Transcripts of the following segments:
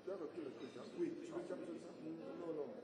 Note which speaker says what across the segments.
Speaker 1: Tu as repris le truc, hein? Oui, tu veux faire ça? Non, non.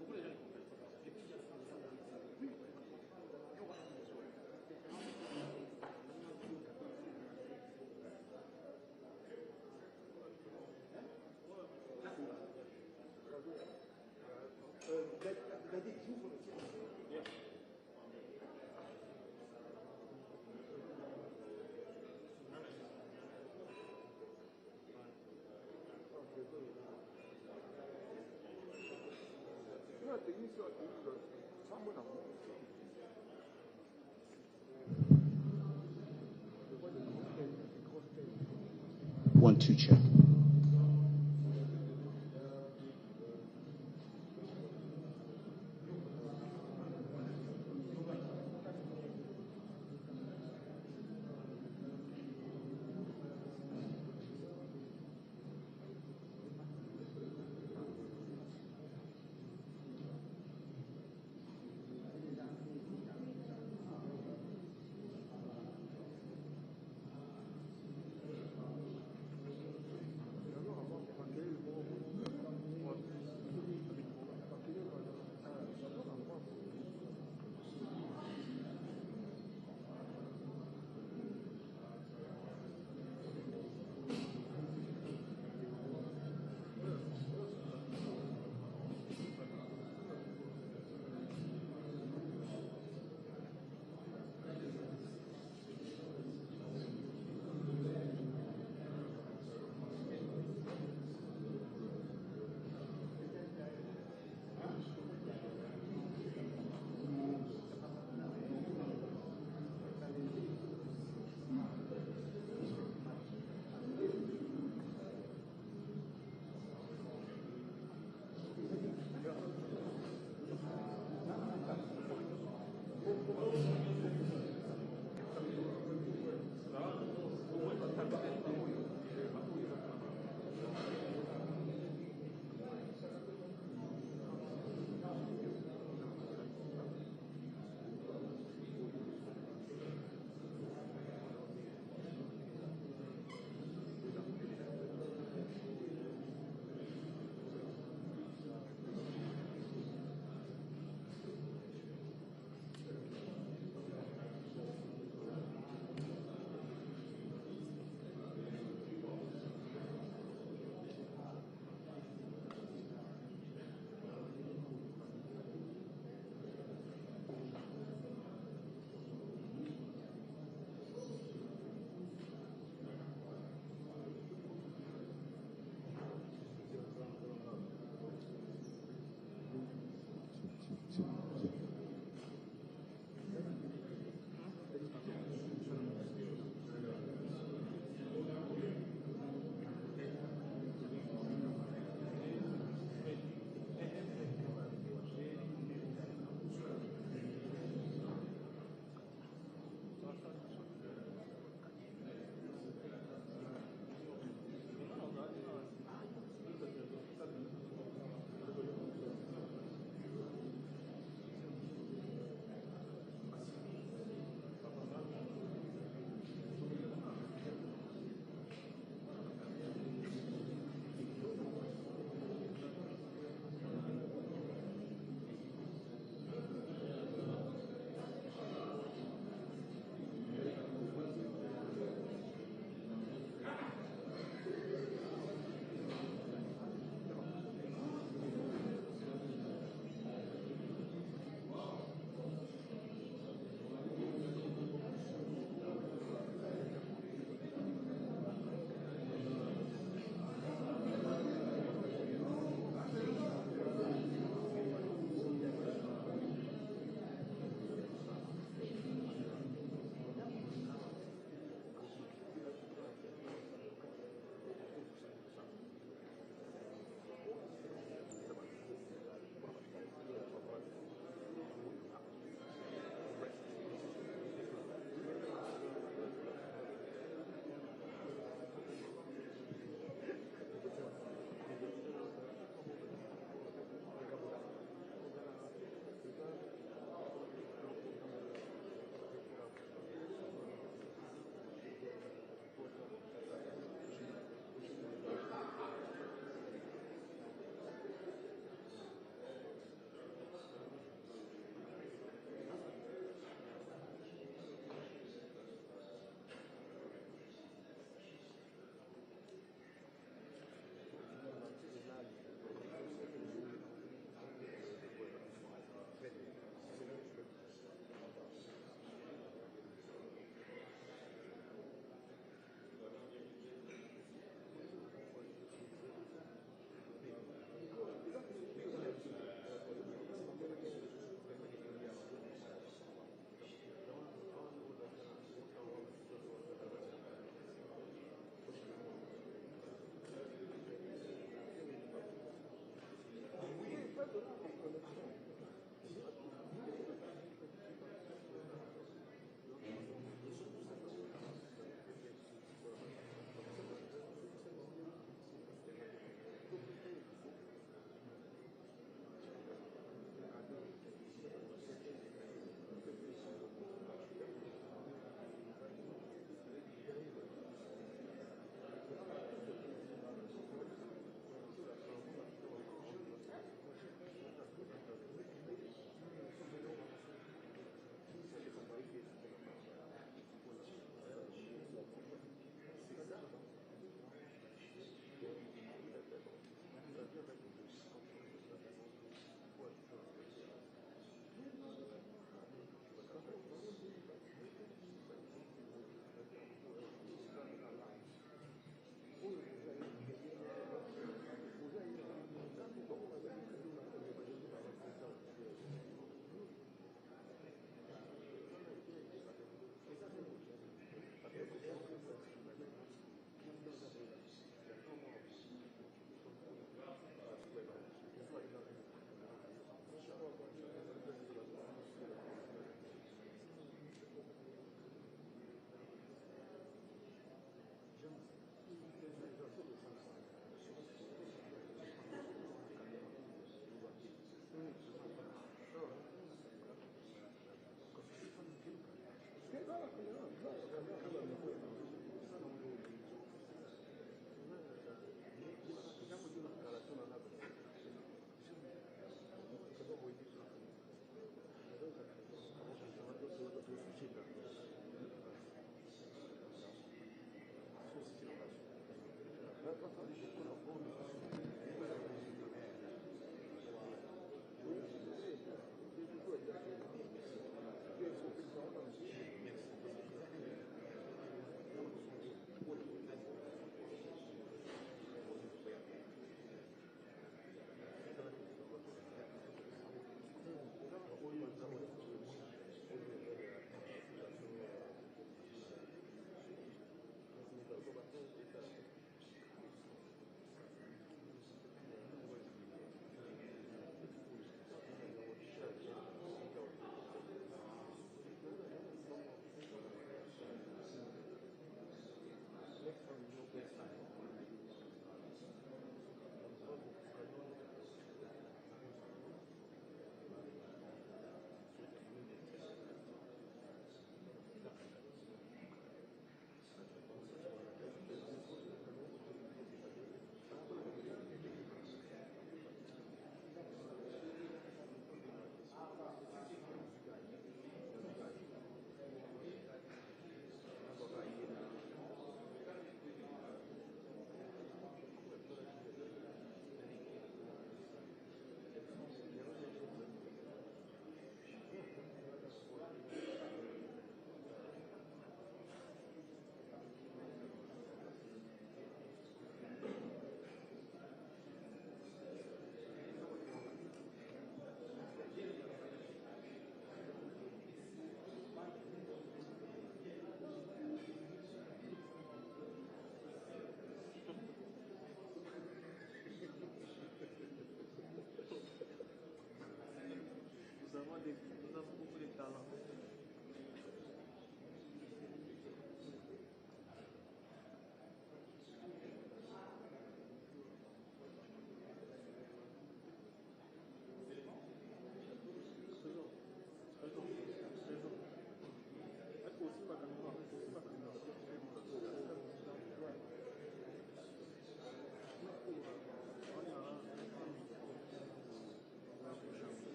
Speaker 2: One, two, check.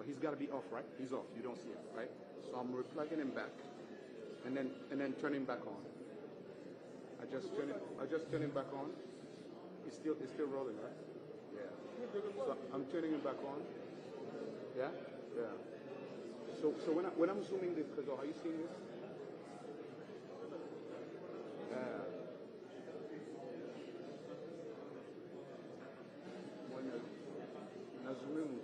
Speaker 3: He's got to be off, right? He's off. You don't see it, right? So I'm replugging him back, and then turn him back on. I just turn him back on. It's still rolling, right? Yeah. So I'm turning him back on. Yeah. Yeah. So when I'm zooming this, because are you seeing this? Yeah. When I zoom in.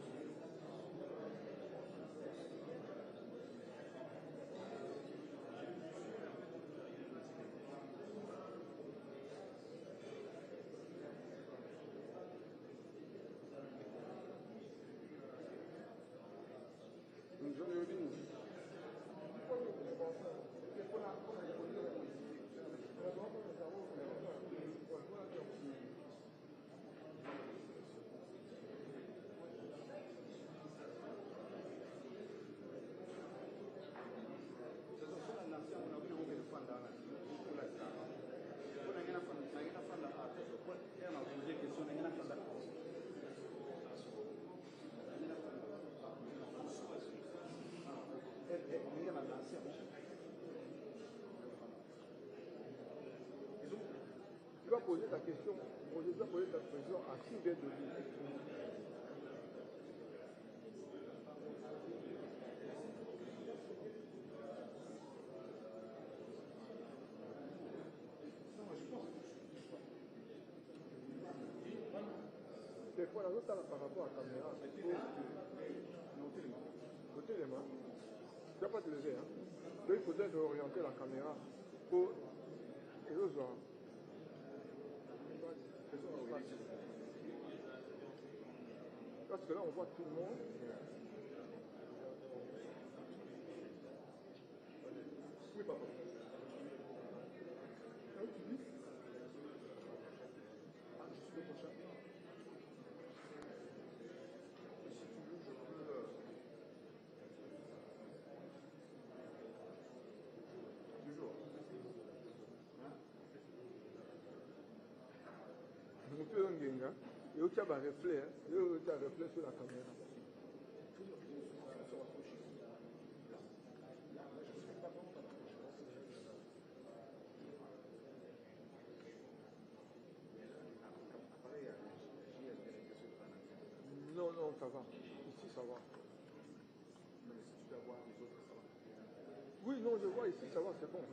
Speaker 1: Tu vas poser ta question, tu vas poser ta question à qui vient de lui. Des fois, la route par rapport à la caméra, côté les mains, tu n'as pas te lever, hein. Donc il faudrait orienter la caméra pour les autres. Parce que là, on voit tout le monde. Oui, papa. Tu dis? Ah, je suis le prochain. Et où tu as un reflet, tu as un reflet sur la caméra. Non, non, ça va. Ici, ça va. Mais si tu dois voir les autres, ça va. Oui, non, je vois ici, ça va, c'est bon.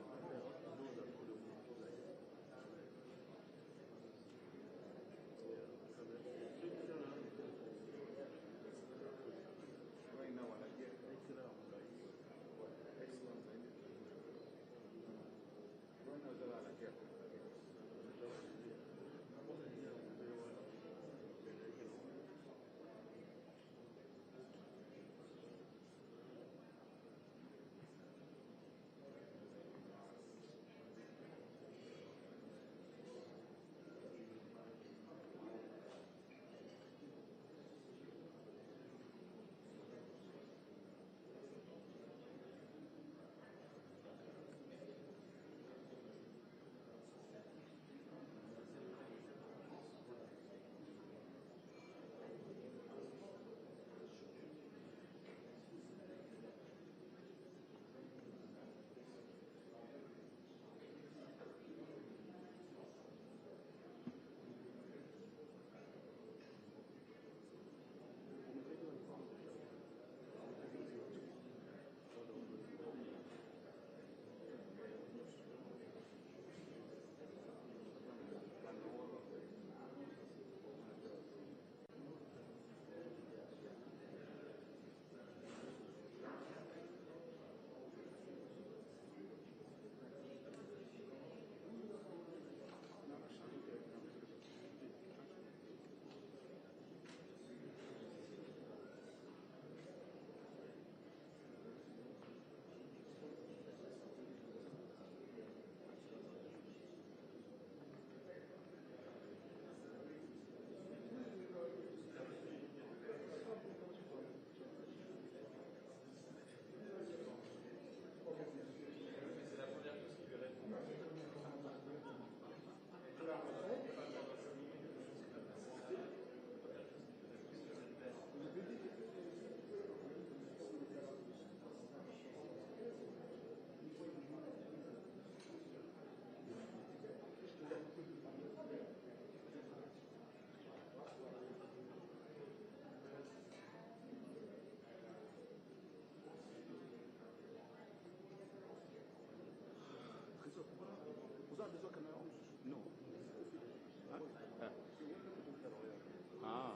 Speaker 1: ça besoin de caméra?
Speaker 3: Non. Hein? Ah.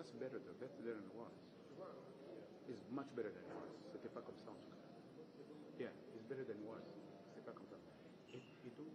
Speaker 3: That's better though, better than it was. It's much better than it was. C'était pas comme ça en tout cas. Yeah, it's better than it was. C'est pas comme ça. Et donc,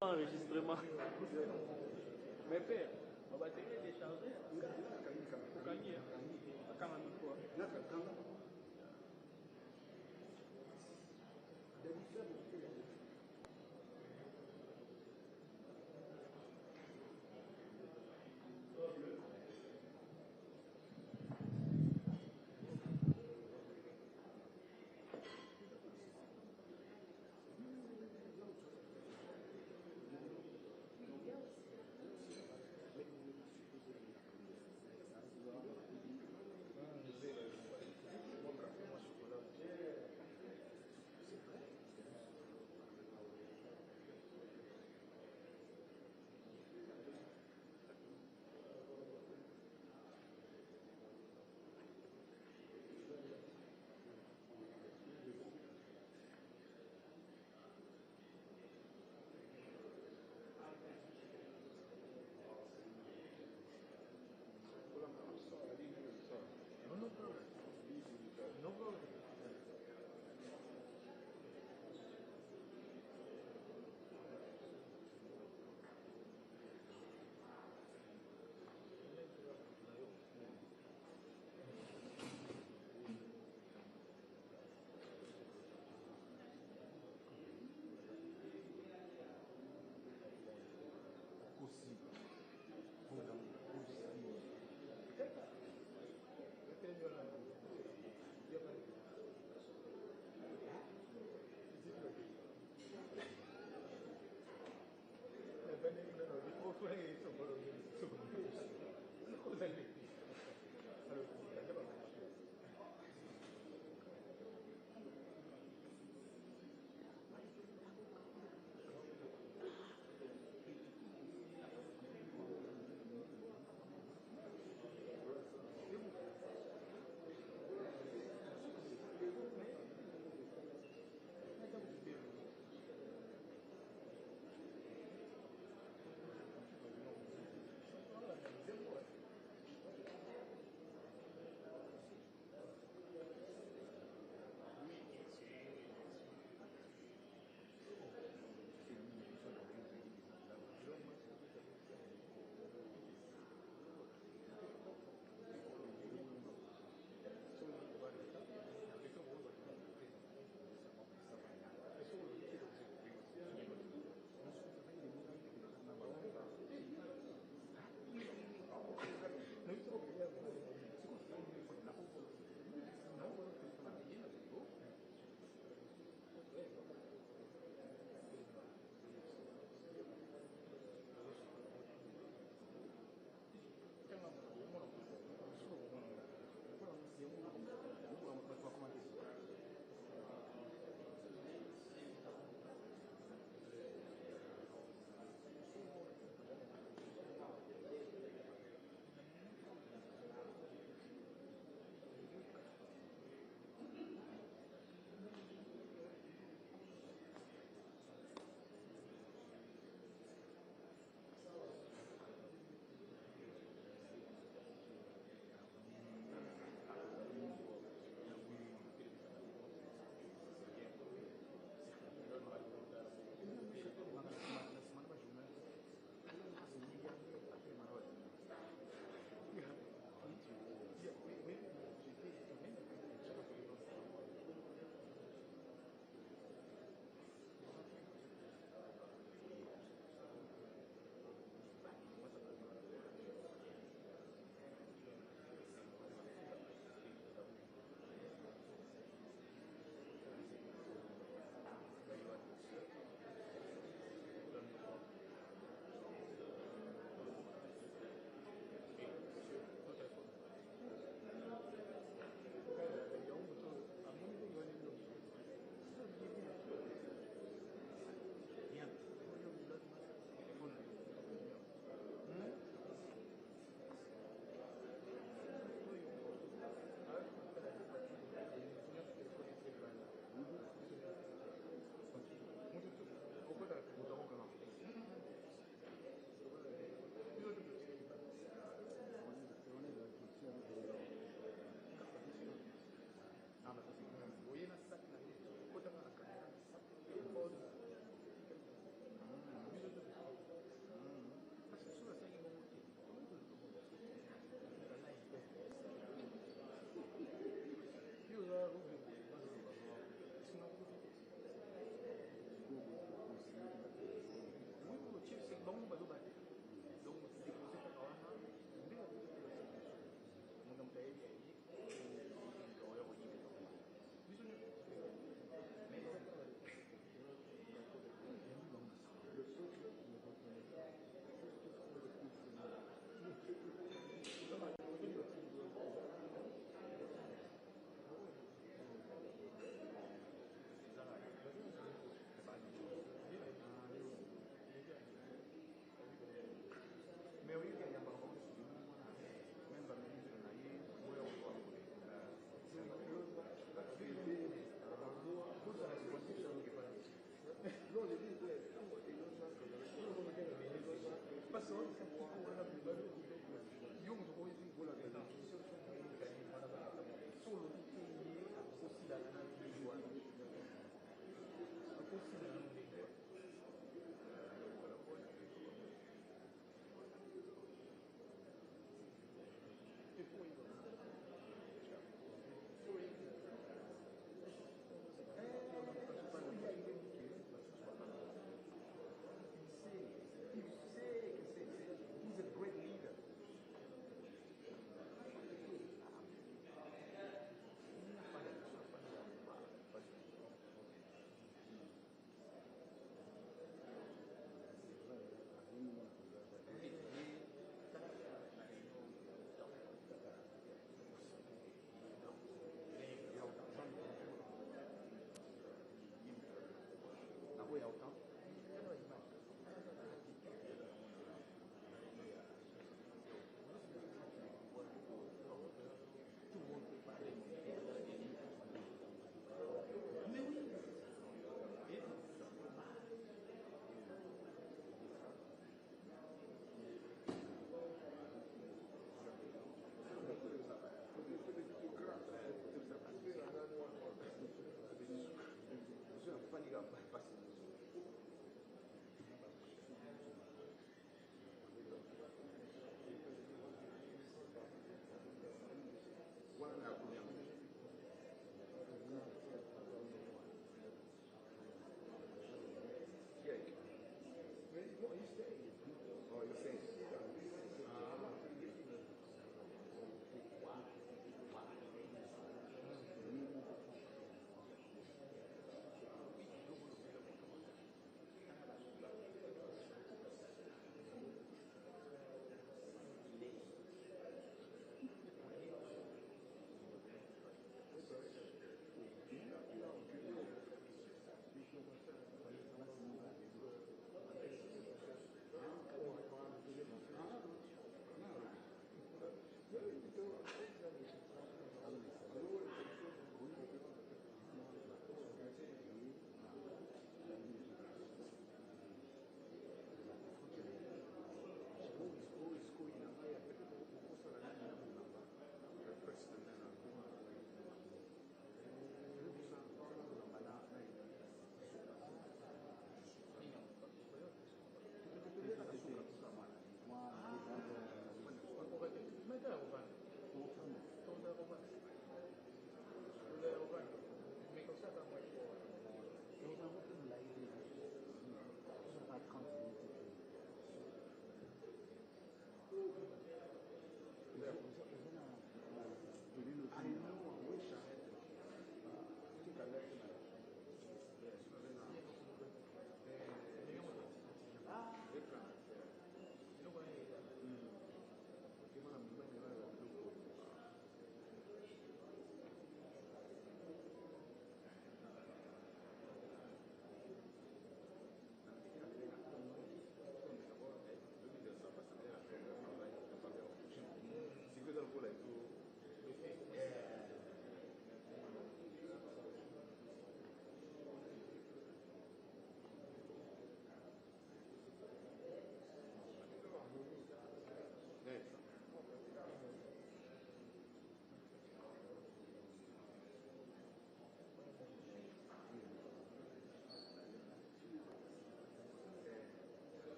Speaker 4: enregistrement. Mes pères, ma batterie est déchargée. Faut gagner. À 40 000 fois.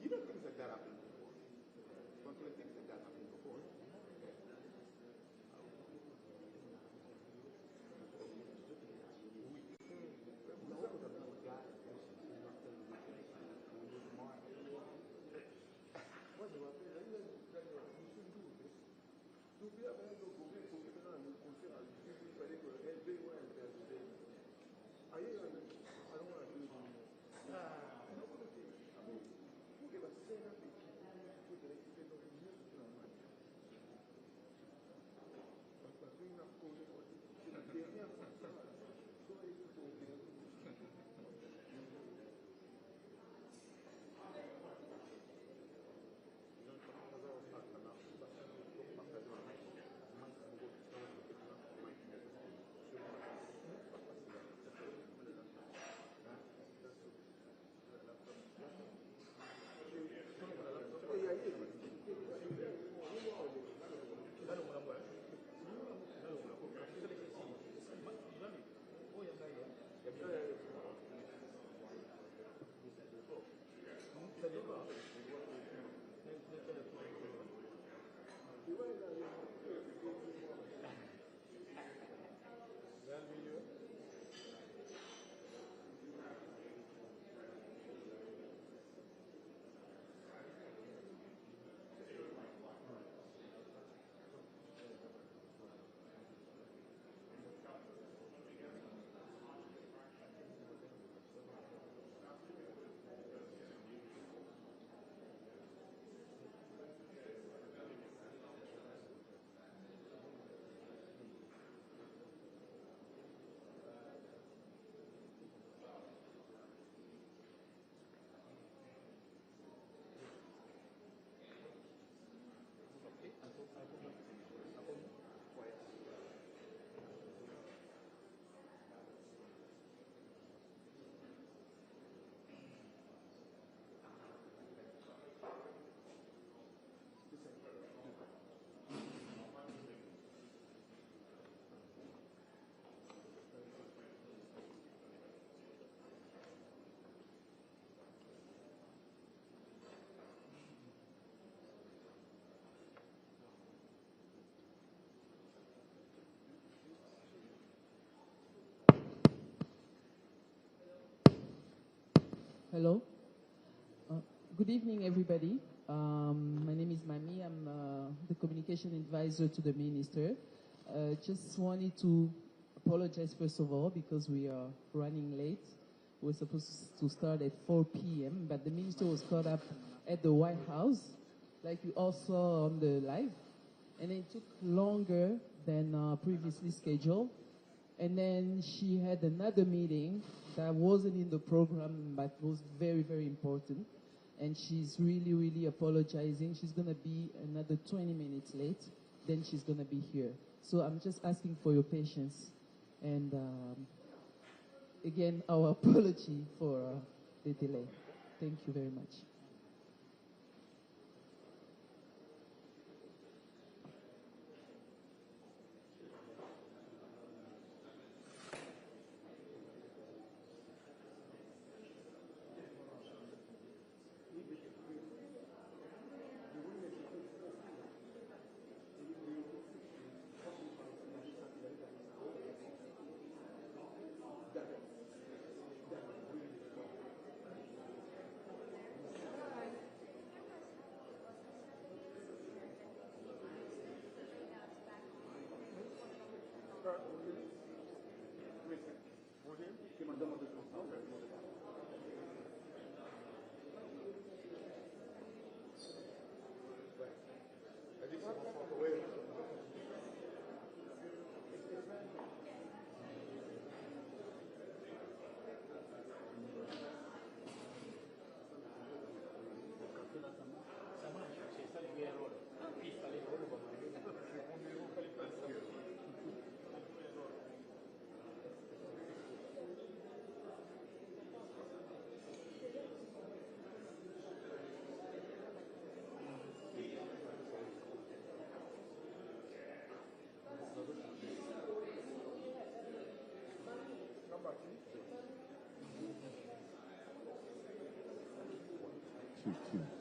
Speaker 3: You know things like that happen before. Don't you think that happened before?
Speaker 5: Hello. Good evening, everybody. My name is Mami. I'm the communication advisor to the minister. Just wanted to apologize, first of all, because we are running late. We're supposed to start at 4 p.m., but the minister was caught up at the White House, like you all saw on the live. And it took longer than previously scheduled. And then she had another meeting that wasn't in the program, but was very, very important. And she's really, really apologizing. She's going to be another 20 minutes late. Then she's going to be here. So I'm just asking for your patience. And again, our apology for the delay. Thank you very much.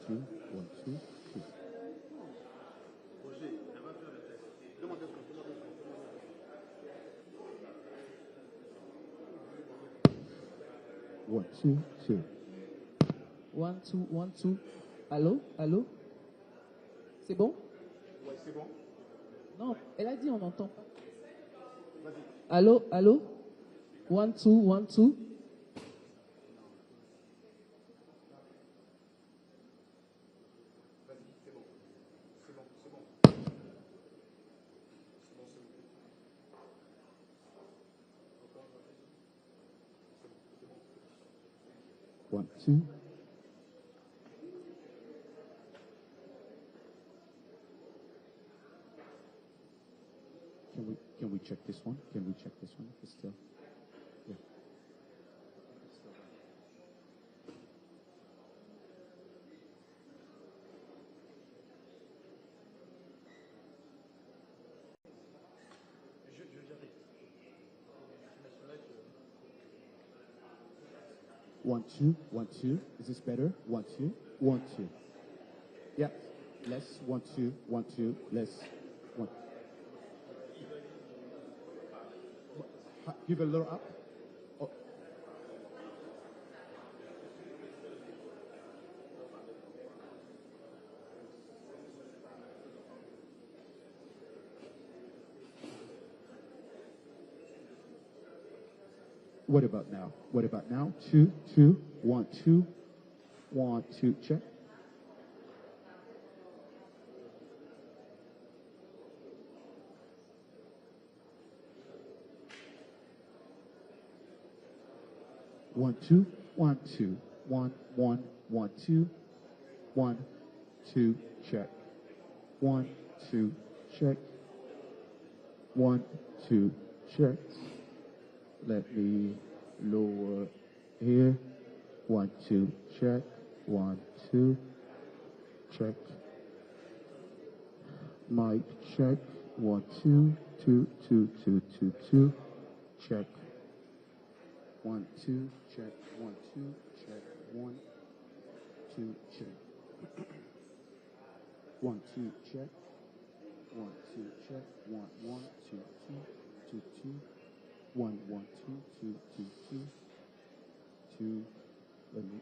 Speaker 2: Two, 1, 2, 2. One, two, two.
Speaker 5: 1, 2, 1, 2. Allô? Allô? C'est bon?
Speaker 3: Ouais, c'est bon.
Speaker 5: Non, elle a dit on n'entend pas. Allô? Allô? 1, 2, 1, 2.
Speaker 2: One, two. Can we check this one? Can we check this one? If it's still, yeah. It's still right. 1, 2, 1, 2. Is this better? 1, 2, 1, 2. Yeah. Less. 1, 2, 1, 2. Less. 1. Give a little up. Oh. What about now? What about now? 2, 2, 1, 2, 1, 2. Check. One, two, 1, 2, 1, 1, 1, 2, 1, 2, check. 1, 2, check. 1, 2, check. Let me lower here. 1, 2, check. 1, 2, check. Mic check. 1, 2, 2, 2, 2, 2, 2, check. 1, 2, check. 1, 2, check. 1, 2, check. 1, 2, check. 1, 2, check. 1, 1, 2, 2, 2, 2. 1, 1, 2, 2, 2, 2. 2. Let me.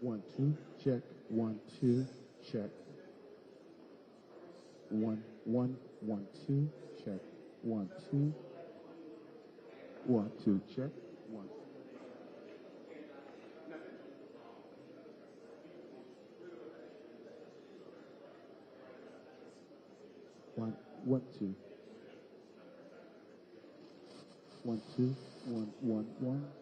Speaker 2: One, two, check. 1, 2, check. 1, 1, 1, 2, check. 1, 2. 1, 2, check. 1. One, 1, 2. 1, 2, 1, 1, 1.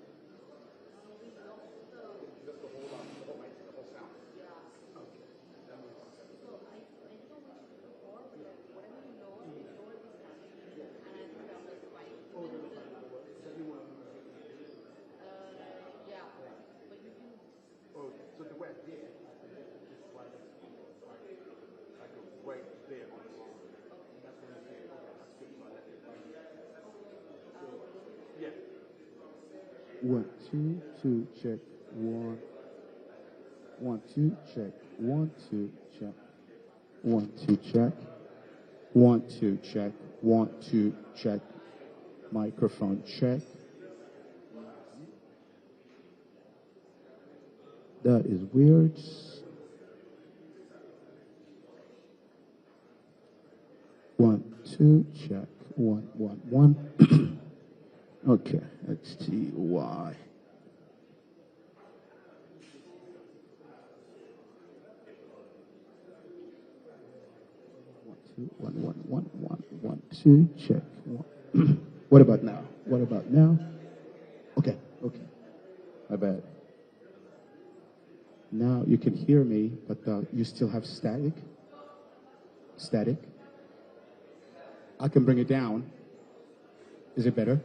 Speaker 2: One, two, 2, check. 1, 1, 2, check. 1, 2, check. 1, 2, check. 1, 2, check. 1, 2, check. Microphone check. That is weird. One, two, check. 1, 1, 1. Okay, let's see why. 1, 2, 1, 1, 1, 1, 1, 2, check. 1. What about now? What about now? Okay, okay. My bad. Now you can hear me, but you still have static. Static. I can bring it down. Is it better?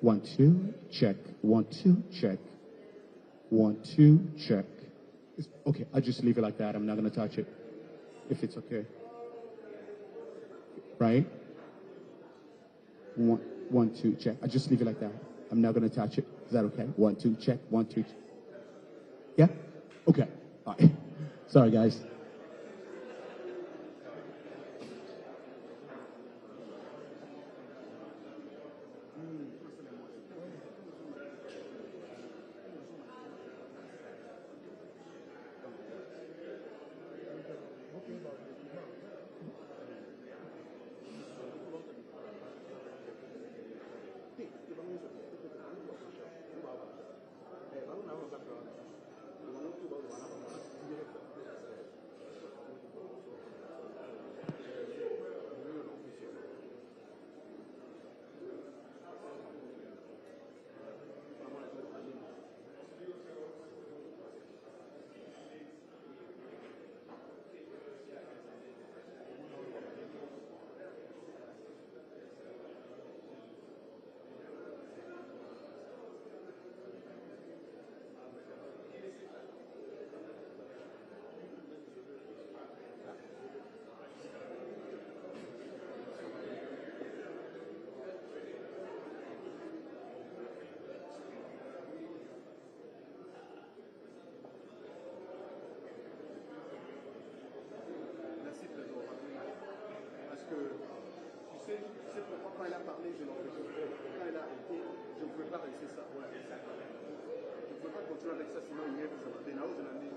Speaker 2: 1, 2, check. 1, 2, check. 1, 2, check. Okay, I'll just leave it like that. I'm not going to touch it, if it's okay. Right? 1, 2, check. I'll just leave it like that. I'm not going to touch it. Is that okay? 1, 2, check. 1, 2. Yeah? Okay. All right. Sorry, guys.
Speaker 3: sais pourquoi quand elle a parlé, je l'enregistrais. Quand elle a arrêté, je ne pouvais pas rester ça. Ouais. Je ne pouvais pas continuer avec ça, sinon hier, ça m'a fait une autre année.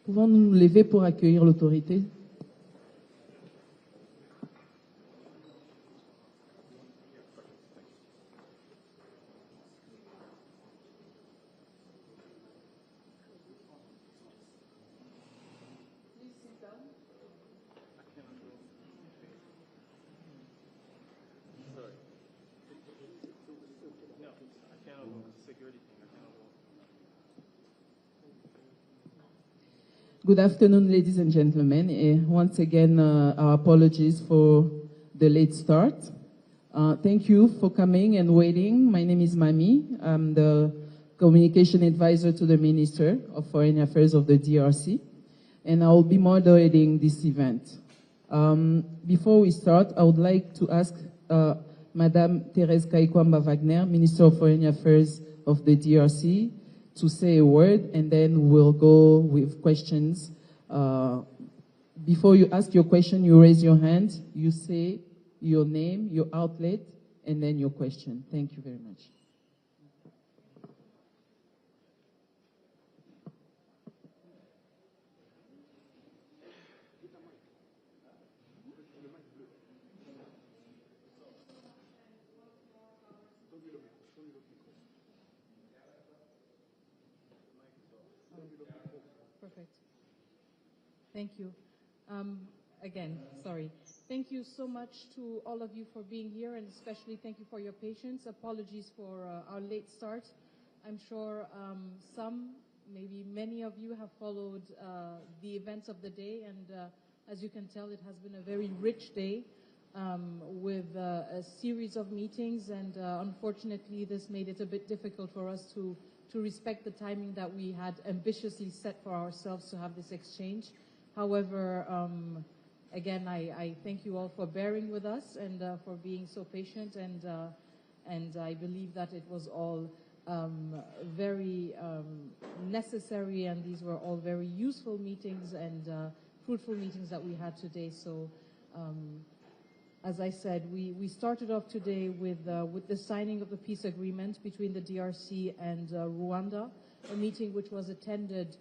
Speaker 5: Pouvons-nous nous lever pour accueillir l'autorité? Good afternoon, ladies and gentlemen. Once again, our apologies for the late start. Thank you for coming and waiting. My name is Mami. I'm the Communication Advisor to the Minister of Foreign Affairs of the DRC, and I will be moderating this event. Before we start, I would like to ask Madame Thérèse Kayikwamba Wagner, Minister of Foreign Affairs of the DRC, to say a word, and then we'll go with questions. Before you ask your question, you raise your hand, you say your name, your outlet, and then your question. Thank you very much.
Speaker 6: Perfect. Thank you. Again, sorry. Thank you so much to all of you for being here, and especially thank you for your patience. Apologies for our late start. I'm sure some, maybe many of you have followed the events of the day, and as you can tell, it has been a very rich day with a series of meetings, and unfortunately this made it a bit difficult for us to respect the timing that we had ambitiously set for ourselves to have this exchange. However, again, I thank you all for bearing with us and for being so patient, and I believe that it was all very necessary, and these were all very useful meetings and fruitful meetings that we had today. So, as I said, we started off today with the signing of the peace agreement between the DRC and Rwanda, a meeting which was attended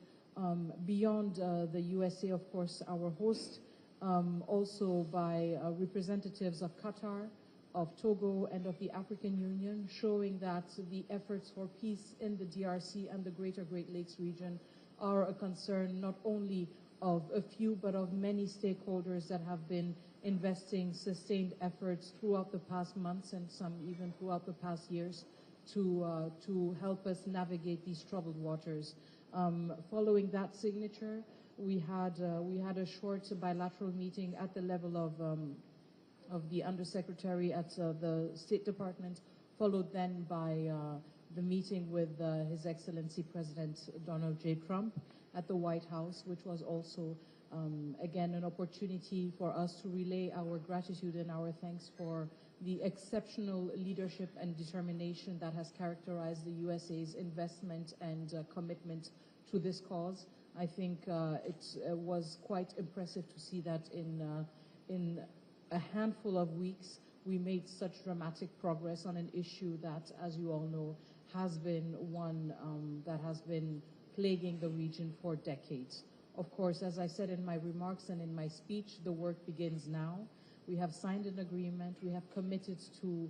Speaker 6: beyond the USA, of course, our host, also by representatives of Qatar, of Togo, and of the African Union, showing that the efforts for peace in the DRC and the greater Great Lakes region are a concern not only of a few, but of many stakeholders that have been investing sustained efforts throughout the past months and some even throughout the past years to help us navigate these troubled waters. Following that signature, we had a short bilateral meeting at the level of the Undersecretary at the State Department, followed then by the meeting with His Excellency President Donald J. Trump at the White House, which was also again an opportunity for us to relay our gratitude and our thanks for the exceptional leadership and determination that has characterized the USA's investment and commitment to this cause. I think it was quite impressive to see that in a handful of weeks we made such dramatic progress on an issue that, as you all know, has been one that has been plaguing the region for decades. Of course, as I said in my remarks and in my speech, the work begins now. We have signed an agreement. We have committed to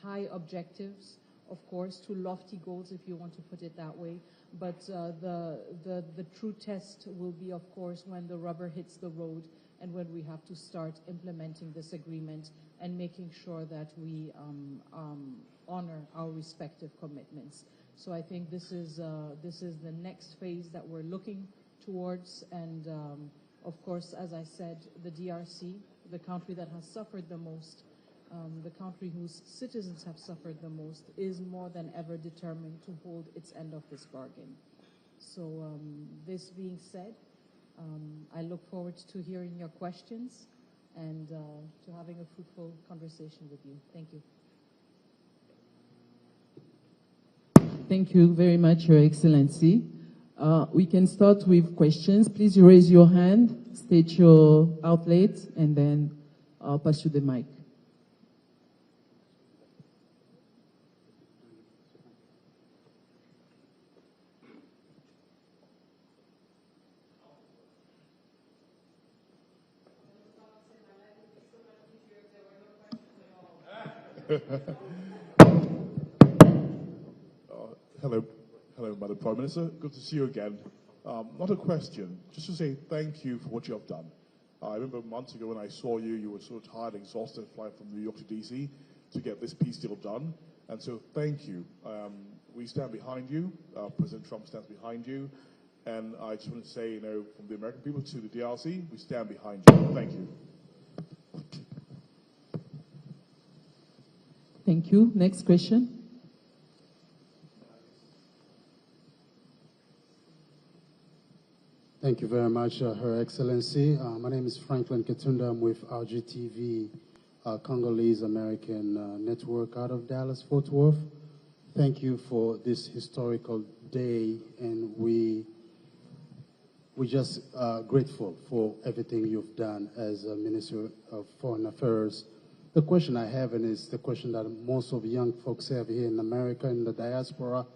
Speaker 6: high objectives, of course, to lofty goals, if you want to put it that way. But the true test will be, of course, when the rubber hits the road and when we have to start implementing this agreement and making sure that we honor our respective commitments. So I think this is the next phase that we're looking towards, and of course, as I said, the DRC, the country that has suffered the most, the country whose citizens have suffered the most, is more than ever determined to hold its end of this bargain. So this being said, I look forward to hearing your questions and to having a fruitful conversation with you. Thank you.
Speaker 5: Thank you very much, Your Excellency. We can start with questions. Please raise your hand, state your outlet, and then I'll pass you the mic.
Speaker 7: Hello, Madam Prime Minister. Good to see you again. Not a question, just to say thank you for what you have done. I remember months ago when I saw you, you were so tired, exhausted, flying from New York to DC to get this peace deal done. And so thank you. We stand behind you. President Trump stands behind you. And I just want to say, you know, from the American people to the DRC, we stand behind you. Thank you.
Speaker 5: Thank you. Next question.
Speaker 8: Thank you very much, Her Excellency. My name is Franklin Katunda. I'm with RGTV, Congolese American Network out of Dallas, Fort Worth. Thank you for this historical day, and we're just grateful for everything you've done as a Minister of Foreign Affairs. The question I have, and is the question that most of young folks have here in America, in the diaspora,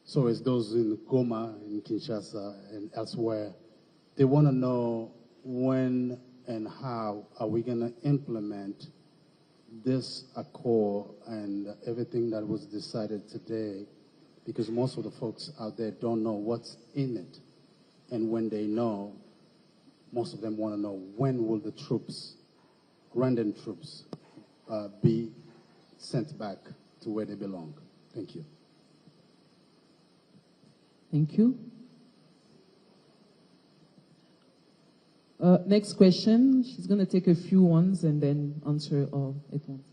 Speaker 8: so as those in Goma, in Kinshasa, and elsewhere, they want to know when and how are we going to implement this accord and everything that was decided today, because most of the folks out there don't know what's in it. And when they know, most of them want to know, when will the troops, Rwandan troops, be sent back to where they belong? Thank you.
Speaker 5: Thank you. Next question. She's going to take a few ones and then answer all at once.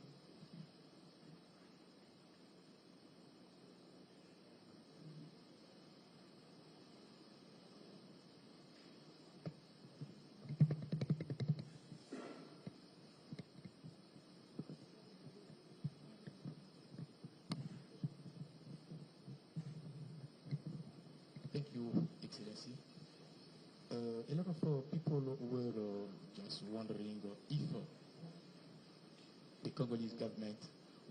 Speaker 9: Thank you, Excellency. A lot of people were just wondering if the Congolese government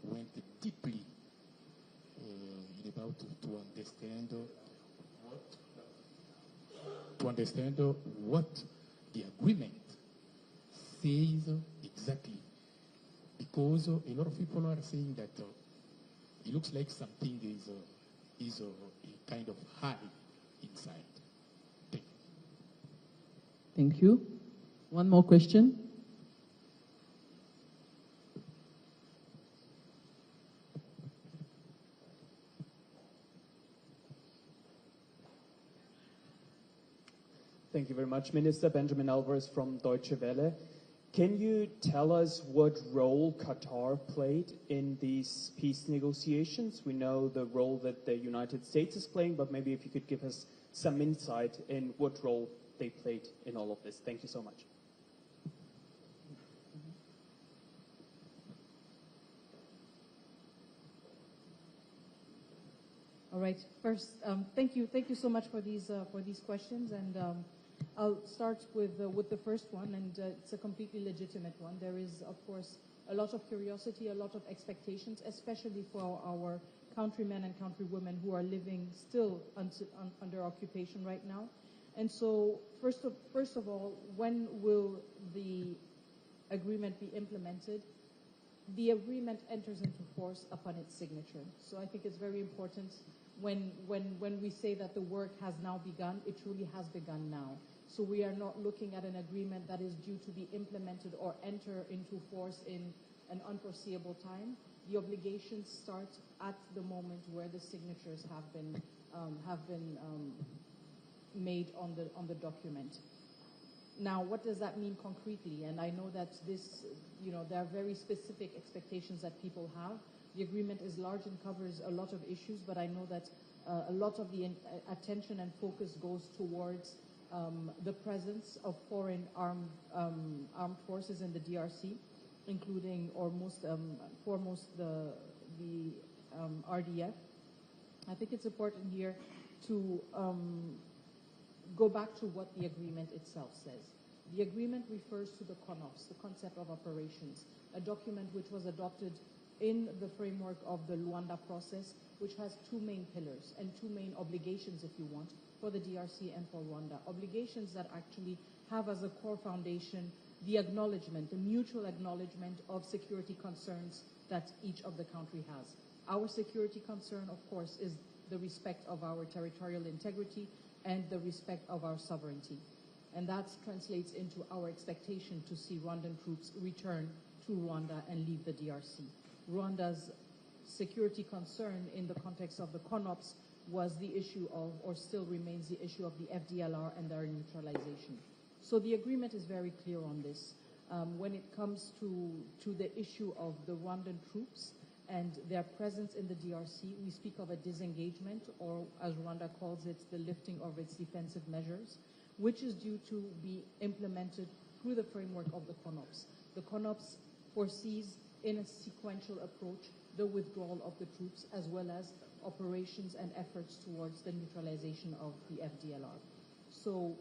Speaker 9: went deeply in about to understand what the agreement says exactly, because a lot of people are saying that it looks like something is a kind of high inside.
Speaker 5: Thank you. One more question.
Speaker 10: Thank you very much, Minister. Benjamin Alvarez from Deutsche Welle. Can you tell us what role Qatar played in these peace negotiations? We know the role that the United States is playing, but maybe if you could give us some insight in what role they played in all of this. Thank you so much.
Speaker 6: All right. First, thank you so much for these questions, and I'll start with the first one, and it's a completely legitimate one. There is, of course, a lot of curiosity, a lot of expectations, especially for our countrymen and countrywomen who are living still under occupation right now. And so, first of all, when will the agreement be implemented? The agreement enters into force upon its signature. So I think it's very important when we say that the work has now begun, it truly has begun now. So we are not looking at an agreement that is due to be implemented or enter into force in an unforeseeable time. The obligations start at the moment where the signatures have been made on the document. Now, what does that mean concretely? And I know that this, there are very specific expectations that people have. The agreement is large and covers a lot of issues, but I know that a lot of the attention and focus goes towards the presence of foreign armed forces in the DRC, including, or foremost, the RDF. I think it's important here to go back to what the agreement itself says. The agreement refers to the CONOPS, the Concept of Operations, a document which was adopted in the framework of the Rwanda process, which has two main pillars and two main obligations, if you want, for the DRC and for Rwanda. Obligations that actually have as a core foundation the acknowledgement, the mutual acknowledgement of security concerns that each of the country has. Our security concern, of course, is the respect of our territorial integrity and the respect of our sovereignty. And that translates into our expectation to see Rwandan troops return to Rwanda and leave the DRC. Rwanda's security concern in the context of the CONOPS was the issue of, or still remains the issue of the FDLR and their neutralization. So the agreement is very clear on this. When it comes to the issue of the Rwandan troops and their presence in the DRC, we speak of a disengagement, or as Rwanda calls it, the lifting of its defensive measures, which is due to be implemented through the framework of the CONOPS. The CONOPS foresees in a sequential approach the withdrawal of the troops as well as operations and efforts towards the neutralization of the FDLR. So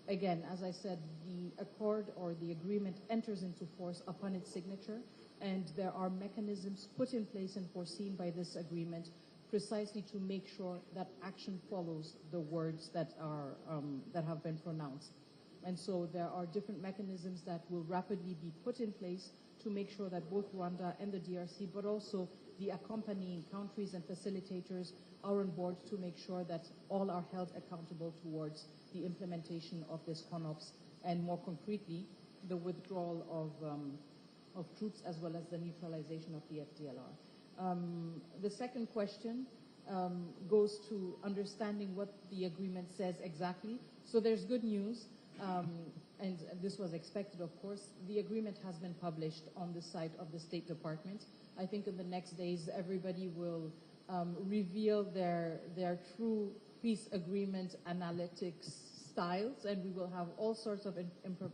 Speaker 6: again, as I said, the accord or the agreement enters into force upon its signature, and there are mechanisms put in place and foreseen by this agreement precisely to make sure that action follows the words that are that have been pronounced. And so there are different mechanisms that will rapidly be put in place to make sure that both Rwanda and the DRC, but also the accompanying countries and facilitators are on board to make sure that all are held accountable towards the implementation of this CONOPS, and more concretely, the withdrawal of troops as well as the neutralization of the FDLR. The second question goes to understanding what the agreement says exactly. So there's good news, and this was expected, of course. The agreement has been published on the site of the State Department. I think in the next days, everybody will reveal their true peace agreement analytics styles, and we will have all sorts of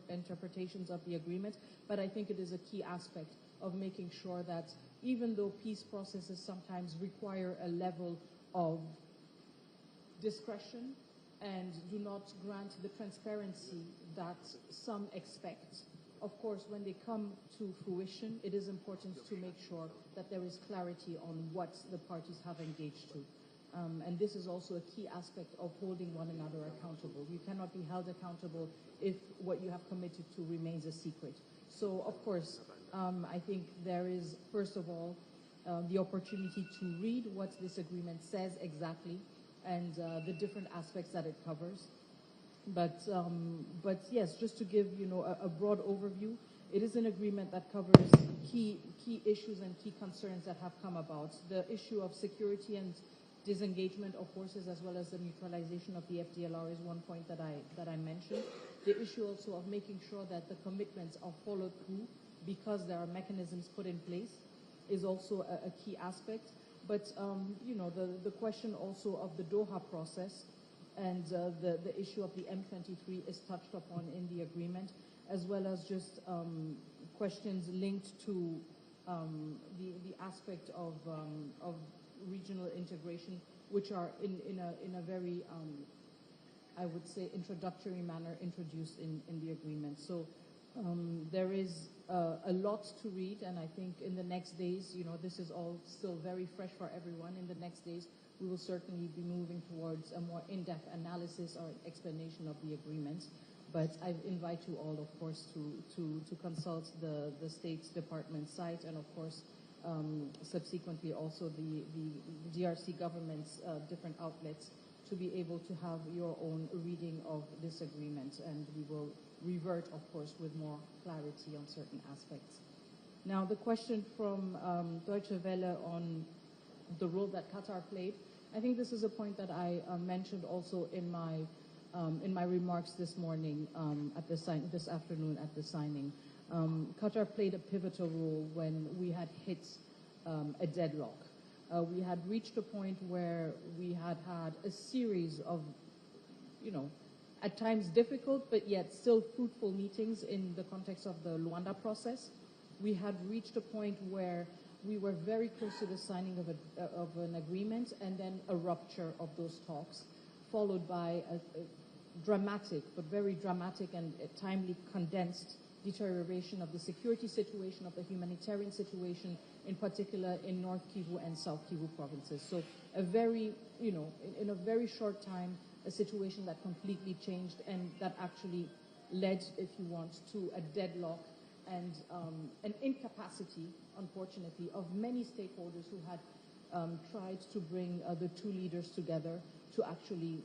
Speaker 6: interpretations of the agreement. But I think it is a key aspect of making sure that even though peace processes sometimes require a level of discretion and do not grant the transparency that some expect, of course, when they come to fruition, it is important to make sure that there is clarity on what the parties have engaged to. And this is also a key aspect of holding one another accountable. You cannot be held accountable if what you have committed to remains a secret. So, of course, I think there is, first of all, the opportunity to read what this agreement says exactly and the different aspects that it covers. But yes, just to give a broad overview, it is an agreement that covers key issues and key concerns that have come about. The issue of security and disengagement of forces as well as the neutralization of the FDLR is one point that I mentioned. The issue also of making sure that the commitments are followed through because there are mechanisms put in place is also a key aspect. But the question also of the Doha process and the issue of the M23 is touched upon in the agreement, as well as just questions linked to the aspect of regional integration, which are in a very, I would say, introductory manner introduced in the agreement. So there is a lot to read, and I think in the next days, this is all still very fresh for everyone. In the next days, we will certainly be moving towards a more in-depth analysis or explanation of the agreement. But I invite you all, of course, to consult the State Department site, and of course, subsequently also the DRC government's different outlets, to be able to have your own reading of this agreement, and we will revert, of course, with more clarity on certain aspects. Now, the question from Deutsche Welle on the role that Qatar played, I think this is a point that I mentioned also in my remarks this morning this afternoon at the signing. Qatar played a pivotal role when we had hit a deadlock. We had reached a point where we had a series of, at times difficult, but yet still fruitful meetings in the context of the Luanda process. We had reached a point where we were very close to the signing of an agreement, and then a rupture of those talks, followed by a dramatic, but very dramatic and timely condensed deterioration of the security situation, of the humanitarian situation, in particular in North Kivu and South Kivu provinces. So a very, in a very short time, a situation that completely changed and that actually led, if you want, to a deadlock and an incapacity, unfortunately, of many stakeholders who had tried to bring the two leaders together to actually,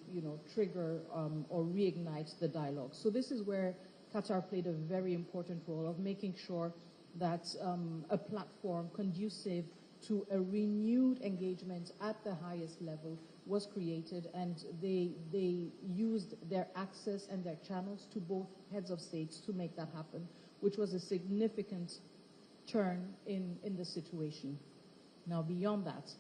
Speaker 6: trigger or reignite the dialogue. So this is where Qatar played a very important role of making sure that a platform conducive to a renewed engagement at the highest level was created, and they used their access and their channels to both heads of states to make that happen, which was a significant turn in the situation. Now, beyond that,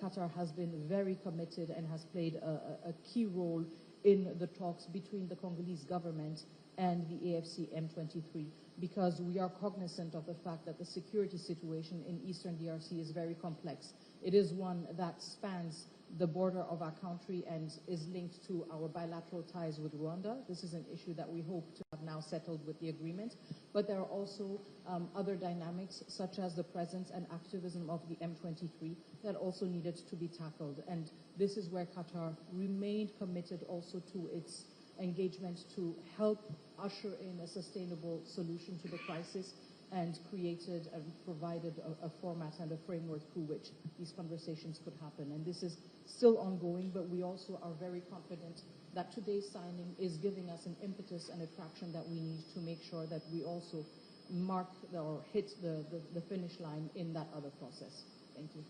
Speaker 6: Qatar has been very committed and has played a key role in the talks between the Congolese government and the AFC M23, because we are cognizant of the fact that the security situation in Eastern DRC is very complex. It is one that spans the border of our country and is linked to our bilateral ties with Rwanda. This is an issue that we hope to have now settled with the agreement. But there are also other dynamics, such as the presence and activism of the M23, that also needed to be tackled. And this is where Qatar remained committed also to its engagement to help usher in a sustainable solution to the crisis, and created and provided a format and a framework through which these conversations could happen. And this is still ongoing, but we also are very confident that today's signing is giving us an impetus and a traction that we need to make sure that we also mark or hit the finish line in that other process. Thank you.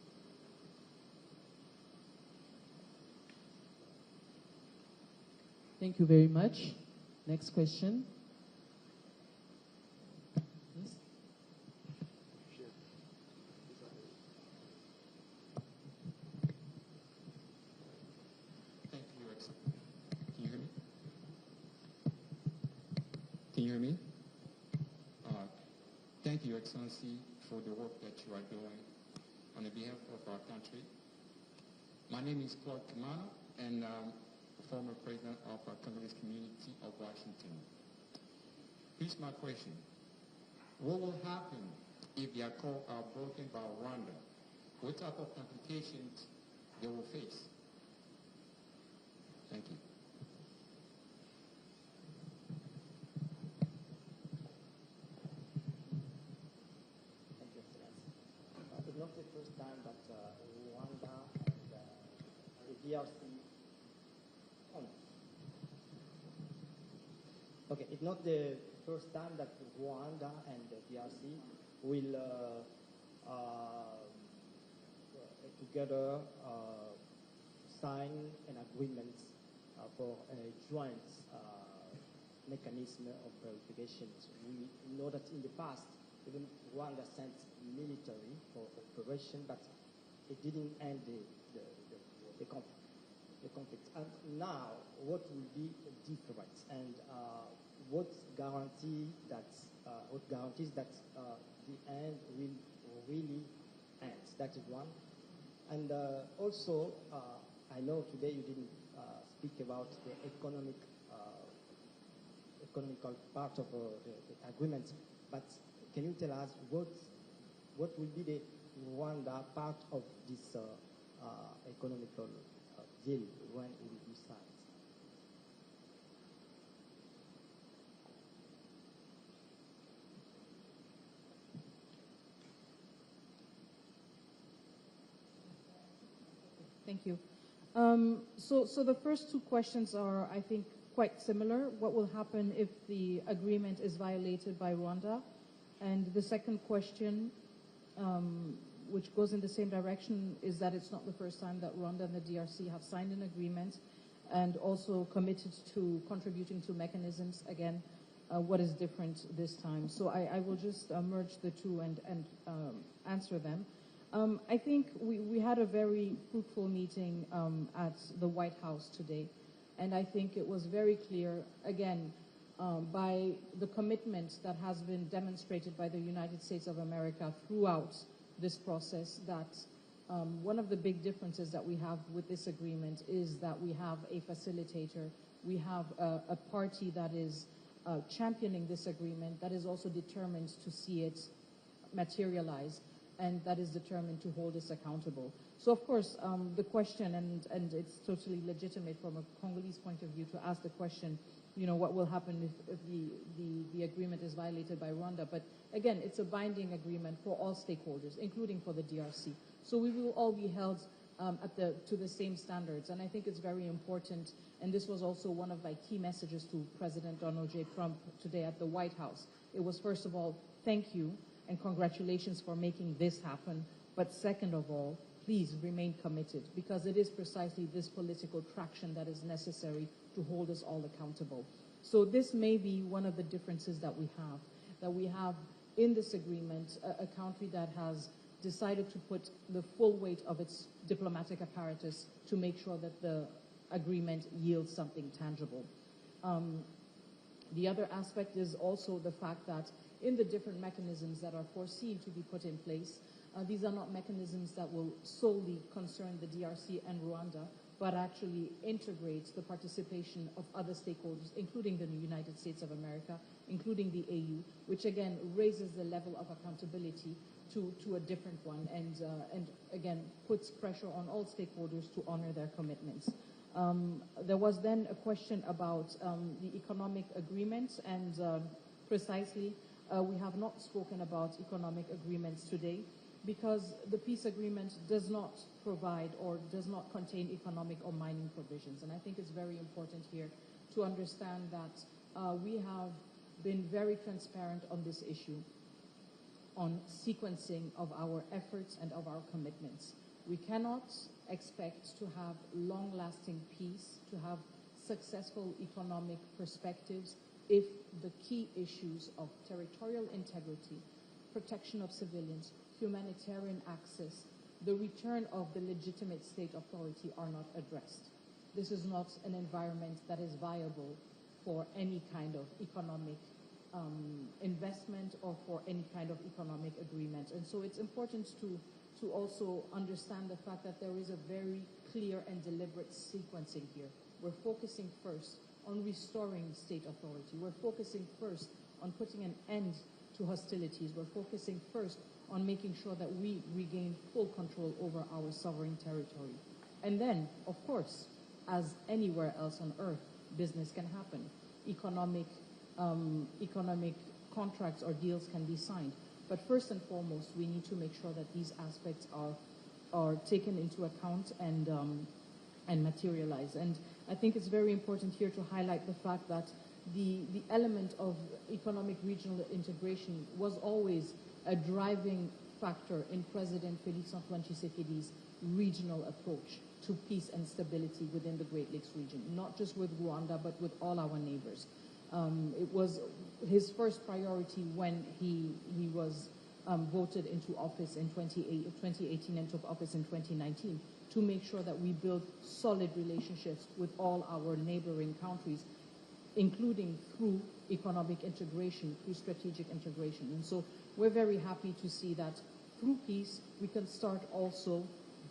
Speaker 5: Thank you very much. Next question. Yes.
Speaker 9: Thank you, Excellency. Can you hear me? Can you hear me? Thank you, Excellency, for the work that you are doing on the behalf of our country. My name is Claude Kamana, and former president of our Congolese community of Washington. Here's my question. What will happen if the accord are broken by Rwanda? What type of complications they will face? Thank you.
Speaker 11: Thank you, Thérèse. It's not the first time that Rwanda and the DRC. Okay, it's not the first time that Rwanda and the DRC will together sign an agreement for a joint mechanism of verification. We know that in the past, even Rwanda sent military for operation, but it didn't end the conflict. And now, what will be different, and what guarantees that the end will really end? That is one. And also, I know today you didn't speak about the economical part of the agreement, but can you tell us what will be the Rwanda part of this economical deal when it will be signed?
Speaker 6: Thank you. So the first two questions are, I think, quite similar. What will happen if the agreement is violated by Rwanda? And the second question, which goes in the same direction, is that it's not the first time that Rwanda and the DRC have signed an agreement and also committed to contributing to mechanisms. Again, what is different this time? So I will just merge the two and answer them. I think we had a very fruitful meeting at the White House today, and I think it was very clear, again, by the commitment that has been demonstrated by the United States of America throughout this process, that one of the big differences that we have with this agreement is that we have a facilitator, we have a party that is championing this agreement, that is also determined to see it materialize, and that is determined to hold us accountable. So of course, the question, and it's totally legitimate from a Congolese point of view to ask the question, what will happen if the agreement is violated by Rwanda? But again, it's a binding agreement for all stakeholders, including for the DRC. So we will all be held to the same standards. And I think it's very important, and this was also one of my key messages to President Donald J. Trump today at the White House. It was, first of all, thank you and congratulations for making this happen. But second of all, please remain committed, because it is precisely this political traction that is necessary to hold us all accountable. So this may be one of the differences that we have in this agreement, a country that has decided to put the full weight of its diplomatic apparatus to make sure that the agreement yields something tangible. The other aspect is also the fact that in the different mechanisms that are foreseen to be put in place, these are not mechanisms that will solely concern the DRC and Rwanda, but actually integrates the participation of other stakeholders, including the United States of America, including the AU, which again raises the level of accountability to a different one, and again puts pressure on all stakeholders to honor their commitments. There was then a question about the economic agreements, and precisely we have not spoken about economic agreements today, because the peace agreement does not provide or does not contain economic or mining provisions. And I think it's very important here to understand that we have been very transparent on this issue, on sequencing of our efforts and of our commitments. We cannot expect to have long-lasting peace, to have successful economic perspectives, if the key issues of territorial integrity, protection of civilians, humanitarian access, the return of the legitimate state authority are not addressed. This is not an environment that is viable for any kind of economic investment or for any kind of economic agreement. And so it's important to also understand the fact that there is a very clear and deliberate sequencing here. We're focusing first on restoring state authority. We're focusing first on putting an end to hostilities. We're focusing first on making sure that we regain full control over our sovereign territory. And then, of course, as anywhere else on earth, business can happen. Economic contracts or deals can be signed. But first and foremost, we need to make sure that these aspects are taken into account and materialize. And I think it's very important here to highlight the fact that the element of economic regional integration was always a driving factor in President Félix Antoine Tshisekedi's regional approach to peace and stability within the Great Lakes region, not just with Rwanda, but with all our neighbors. It was his first priority when he was voted into office in 2018 and took office in 2019, to make sure that we build solid relationships with all our neighboring countries, including through economic integration, through strategic integration. And so we're very happy to see that through peace, we can start also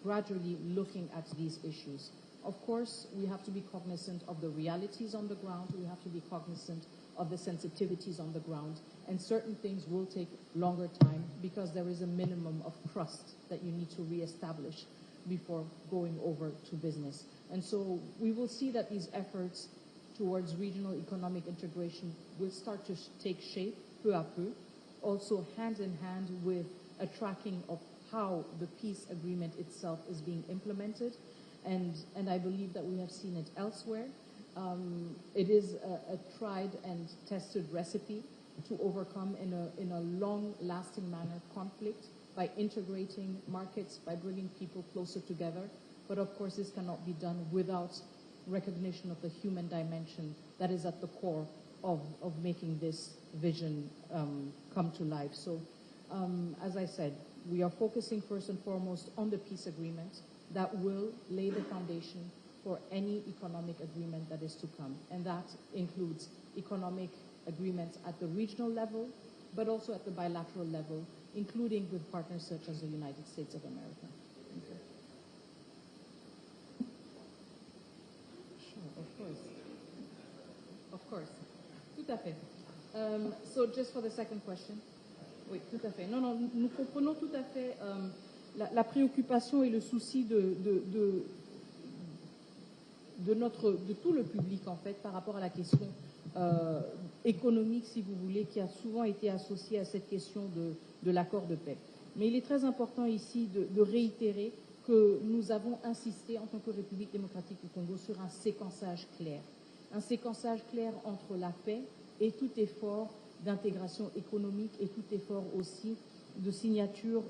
Speaker 6: gradually looking at these issues. Of course, we have to be cognizant of the realities on the ground. We have to be cognizant of the sensitivities on the ground. And certain things will take longer time because there is a minimum of trust that you need to reestablish before going over to business. And so we will see that these efforts towards regional economic integration will start to take shape peu à peu, also hand in hand with a tracking of how the peace agreement itself is being implemented. And I believe that we have seen it elsewhere. It is a tried and tested recipe to overcome in a long-lasting manner conflict by integrating markets, by bringing people closer together. But of course, this cannot be done without recognition of the human dimension that is at the core of making this vision come to life. So, as I said, we are focusing first and foremost on the peace agreement that will lay the foundation for any economic agreement that is to come. And that includes economic agreements at the regional level, but also at the bilateral level, including with partners such as the United States of America. Thank you. Sure, of course. Of course. Tout à fait. So just for the second question. Oui, tout à fait. Non, nous comprenons tout à fait la préoccupation et le souci de tout le public, en fait, par rapport à la question économique, si vous voulez, qui a souvent été associée à cette question de l'accord de paix. Mais il est très important ici de réitérer que nous avons insisté, en tant que République démocratique du Congo, sur un séquençage clair. Un séquençage clair entre la paix et tout effort d'intégration économique et tout effort aussi de signature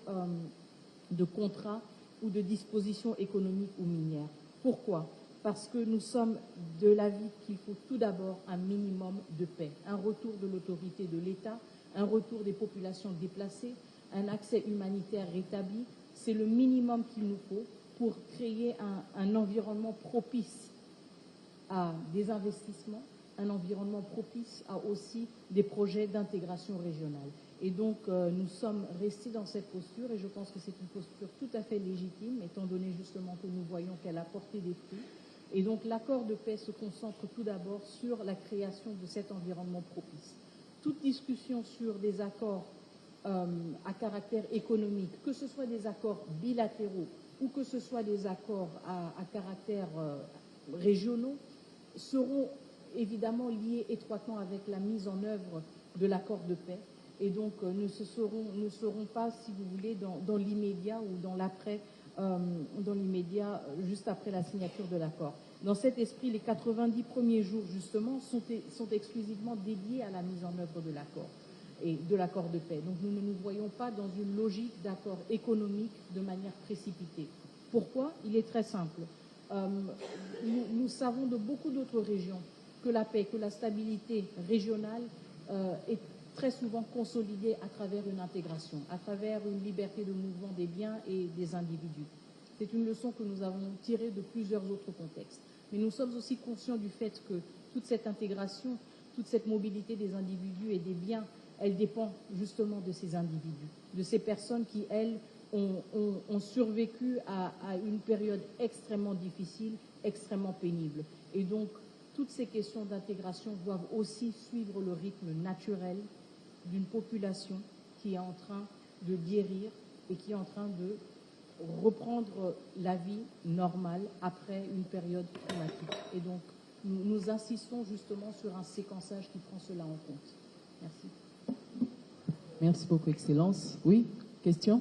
Speaker 6: de contrats ou de dispositions économiques ou minières. Pourquoi ? Parce que nous sommes de l'avis qu'il faut tout d'abord un minimum de paix, un retour de l'autorité de l'État, un retour des populations déplacées, un accès humanitaire rétabli. C'est le minimum qu'il nous faut pour créer un environnement propice à des investissements, un environnement propice à aussi des projets d'intégration régionale. Et donc, nous sommes restés dans cette posture, et je pense que c'est une posture tout à fait légitime, étant donné justement que nous voyons qu'elle a porté des fruits. Et donc, l'accord de paix se concentre tout d'abord sur la création de cet environnement propice. Toute discussion sur des accords à caractère économique, que ce soit des accords bilatéraux ou que ce soit des accords à caractère régionaux, seront évidemment liés étroitement avec la mise en œuvre de l'accord de paix. Et donc, ne seront pas, si vous voulez, dans l'immédiat ou dans l'après, dans l'immédiat, juste après la signature de l'accord. Dans cet esprit, les 90 premiers jours, justement, sont exclusivement dédiés à la mise en œuvre de l'accord et de l'accord de paix. Donc, nous ne nous voyons pas dans une logique d'accord économique de manière précipitée. Pourquoi ? Il est très simple. Nous savons de beaucoup d'autres régions que la paix, que la stabilité régionale est très souvent consolidée à travers une intégration, à travers une liberté de mouvement des biens et des individus. C'est une leçon que nous avons tirée de plusieurs autres contextes. Mais nous sommes aussi conscients du fait que toute cette intégration, toute cette mobilité des individus et des biens, elle dépend justement de ces individus, de ces personnes qui, elles, ont survécu à une période extrêmement difficile, extrêmement pénible. Et donc, toutes ces questions d'intégration doivent aussi suivre le rythme naturel d'une population qui est en train de guérir et qui est en train de reprendre la vie normale après une période traumatique. Et donc, nous insistons justement sur un séquençage qui prend cela en compte. Merci.
Speaker 5: Merci beaucoup, Excellence. Oui, question ?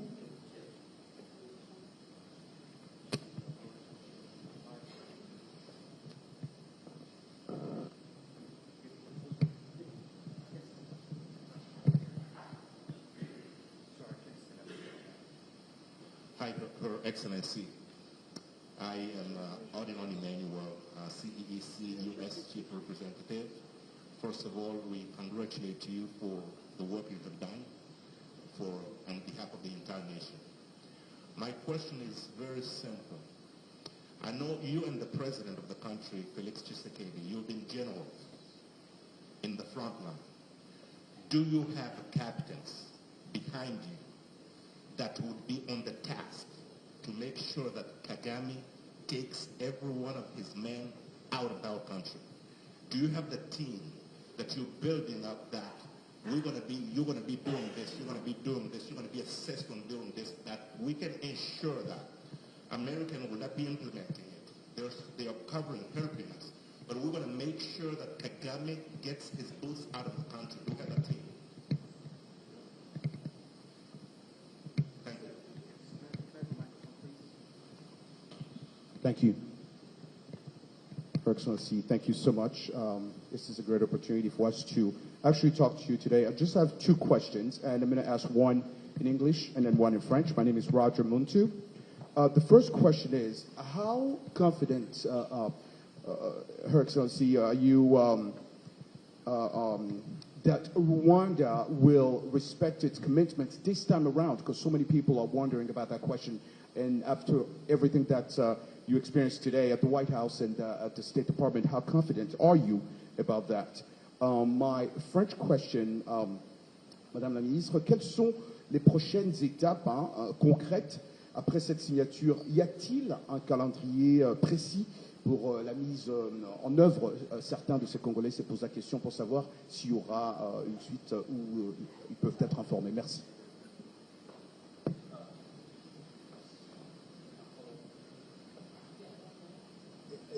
Speaker 12: Hi, Her Excellency. I am Ordinary Emmanuel, CEEC U.S. Chief Representative. First of all, we congratulate you for the work you have done on behalf of the entire nation. My question is very simple. I know you and the President of the country, Felix Tshisekedi, you've been generals in the front line. Do you have captains behind you that would be on the task to make sure that Kagame takes every one of his men out of our country? Do you have the team that you're building up that you're going to be doing this, you're going to be doing this, you're going to be assessed on doing this, that we can ensure that Americans will not be implementing it. They are covering, helping us. But we're going to make sure that Kagame gets his boots out of the country. Look at that team.
Speaker 2: Thank you. Her Excellency, thank you so much. This is a great opportunity for us to actually talk to you today. I just have two questions, and I'm going to ask one in English and then one in French. My name is Roger Muntu. The first question is, how confident, Her Excellency, are you that Rwanda will respect its commitments this time around? Because so many people are wondering about that question. And after everything that you experienced today at the White House and at the State Department, how confident are you about that? My French question, Madame la Ministre, quelles sont les prochaines étapes concrètes après cette signature? Y a-t-il un calendrier précis pour la mise en œuvre? Certains de ces Congolais se posent la question pour savoir s'il y aura une suite où ils peuvent être informés. Merci.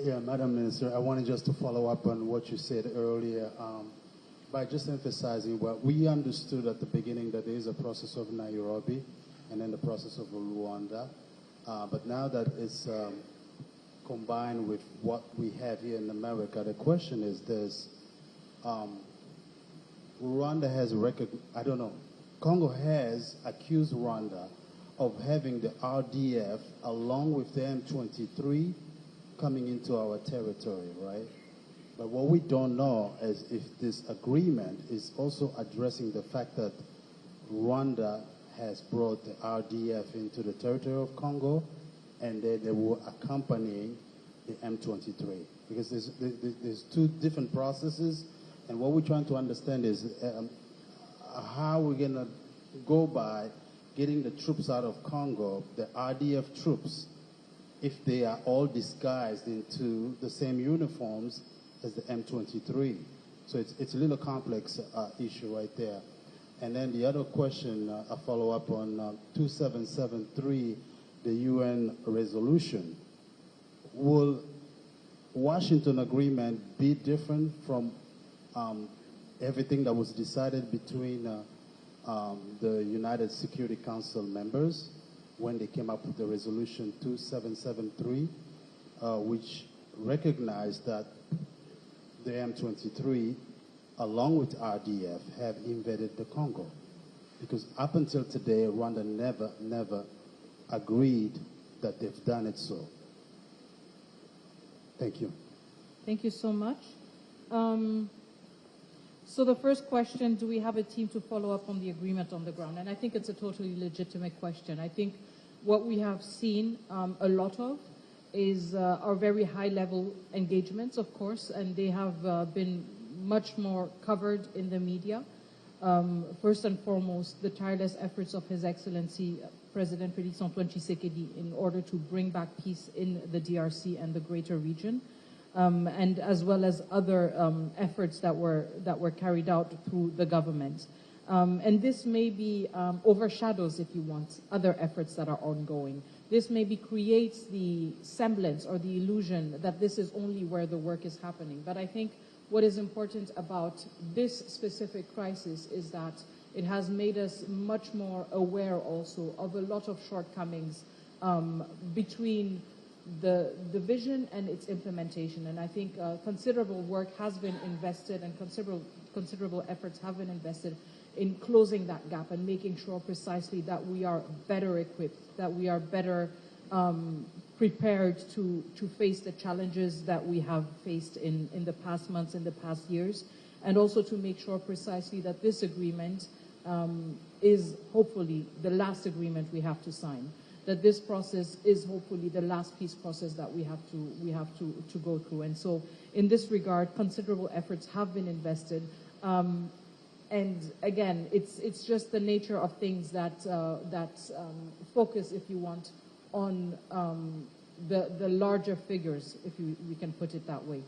Speaker 8: Yeah, Madam Minister, I wanted just to follow up on what you said earlier by just emphasizing what we understood at the beginning, that there is a process of Nairobi and then the process of Rwanda. But now that it's combined with what we have here in America, the question is this. Rwanda has Congo has accused Rwanda of having the RDF along with the M23 coming into our territory, right? But what we don't know is if this agreement is also addressing the fact that Rwanda has brought the RDF into the territory of Congo, and they were accompanying the M23. Because there's two different processes, and what we're trying to understand is how we're going to go by getting the troops out of Congo, the RDF troops, if they are all disguised into the same uniforms as the M23. So it's a little complex issue right there. And then the other question, a follow-up on 2773, the UN resolution. Will Washington agreement be different from everything that was decided between the United Security Council members when they came up with the resolution 2773, which recognized that the M23, along with RDF, have invaded the Congo? Because up until today, Rwanda never agreed that they've done it so. Thank you.
Speaker 6: Thank you so much. So the first question, do we have a team to follow up on the agreement on the ground? And I think it's a totally legitimate question. I think what we have seen a lot of is our very high-level engagements, of course, and they have been much more covered in the media. First and foremost, the tireless efforts of His Excellency President Félix Antoine Tshisekedi in order to bring back peace in the DRC and the greater region. And as well as other efforts that were carried out through the government. And this maybe overshadows, if you want, other efforts that are ongoing. This maybe creates the semblance or the illusion that this is only where the work is happening. But I think what is important about this specific crisis is that it has made us much more aware also of a lot of shortcomings between the vision and its implementation. And I think considerable work has been invested and considerable efforts have been invested in closing that gap and making sure precisely that we are better equipped, that we are better prepared to face the challenges that we have faced in the past months, in the past years, and also to make sure precisely that this agreement is hopefully the last agreement we have to sign, that this process is hopefully the last peace process that we have to go through. And so in this regard, considerable efforts have been invested. And again, it's just the nature of things that focus, if you want, on the larger figures, if we can put it that way.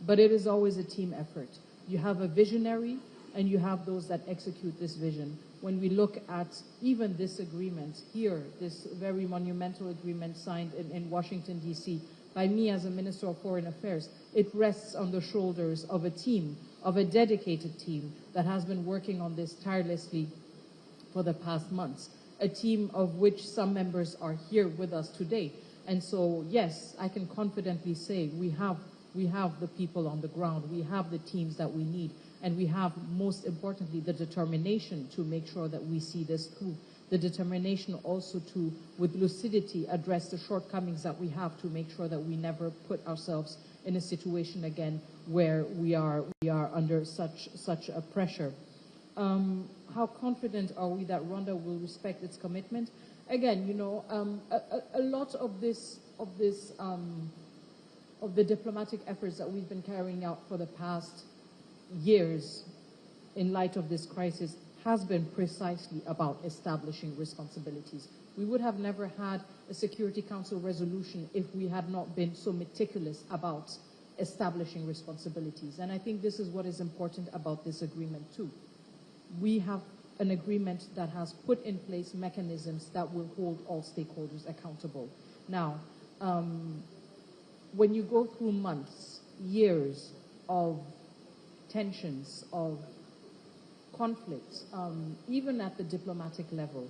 Speaker 6: But it is always a team effort. You have a visionary, and you have those that execute this vision. When we look at even this agreement here, this very monumental agreement signed in Washington, D.C., by me as a Minister of Foreign Affairs, it rests on the shoulders of a team, of a dedicated team that has been working on this tirelessly for the past months, a team of which some members are here with us today. And so, yes, I can confidently say we have the people on the ground, we have the teams that we need, and we have, most importantly, the determination to make sure that we see this through. The determination also to, with lucidity, address the shortcomings that we have to make sure that we never put ourselves in a situation again where we are under such a pressure. How confident are we that Rwanda will respect its commitment? Again, you know, a lot of the diplomatic efforts that we've been carrying out for the past years in light of this crisis has been precisely about establishing responsibilities. We would have never had a Security Council resolution if we had not been so meticulous about establishing responsibilities. And I think this is what is important about this agreement too. We have an agreement that has put in place mechanisms that will hold all stakeholders accountable. Now, when you go through months, years of tensions, of conflicts, even at the diplomatic level,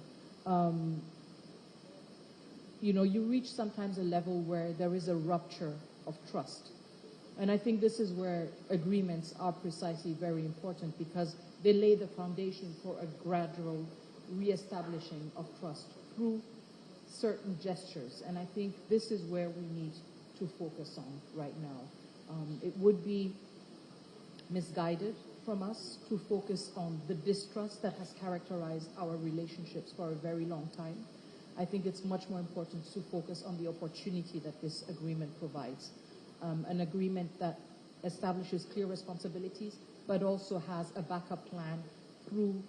Speaker 6: you reach sometimes a level where there is a rupture of trust. And I think this is where agreements are precisely very important, because they lay the foundation for a gradual reestablishing of trust through certain gestures. And I think this is where we need to focus on right now. It would be misguided from us to focus on the distrust that has characterized our relationships for a very long time. I think it's much more important to focus on the opportunity that this agreement provides. An agreement that establishes clear responsibilities, but also has a backup plan through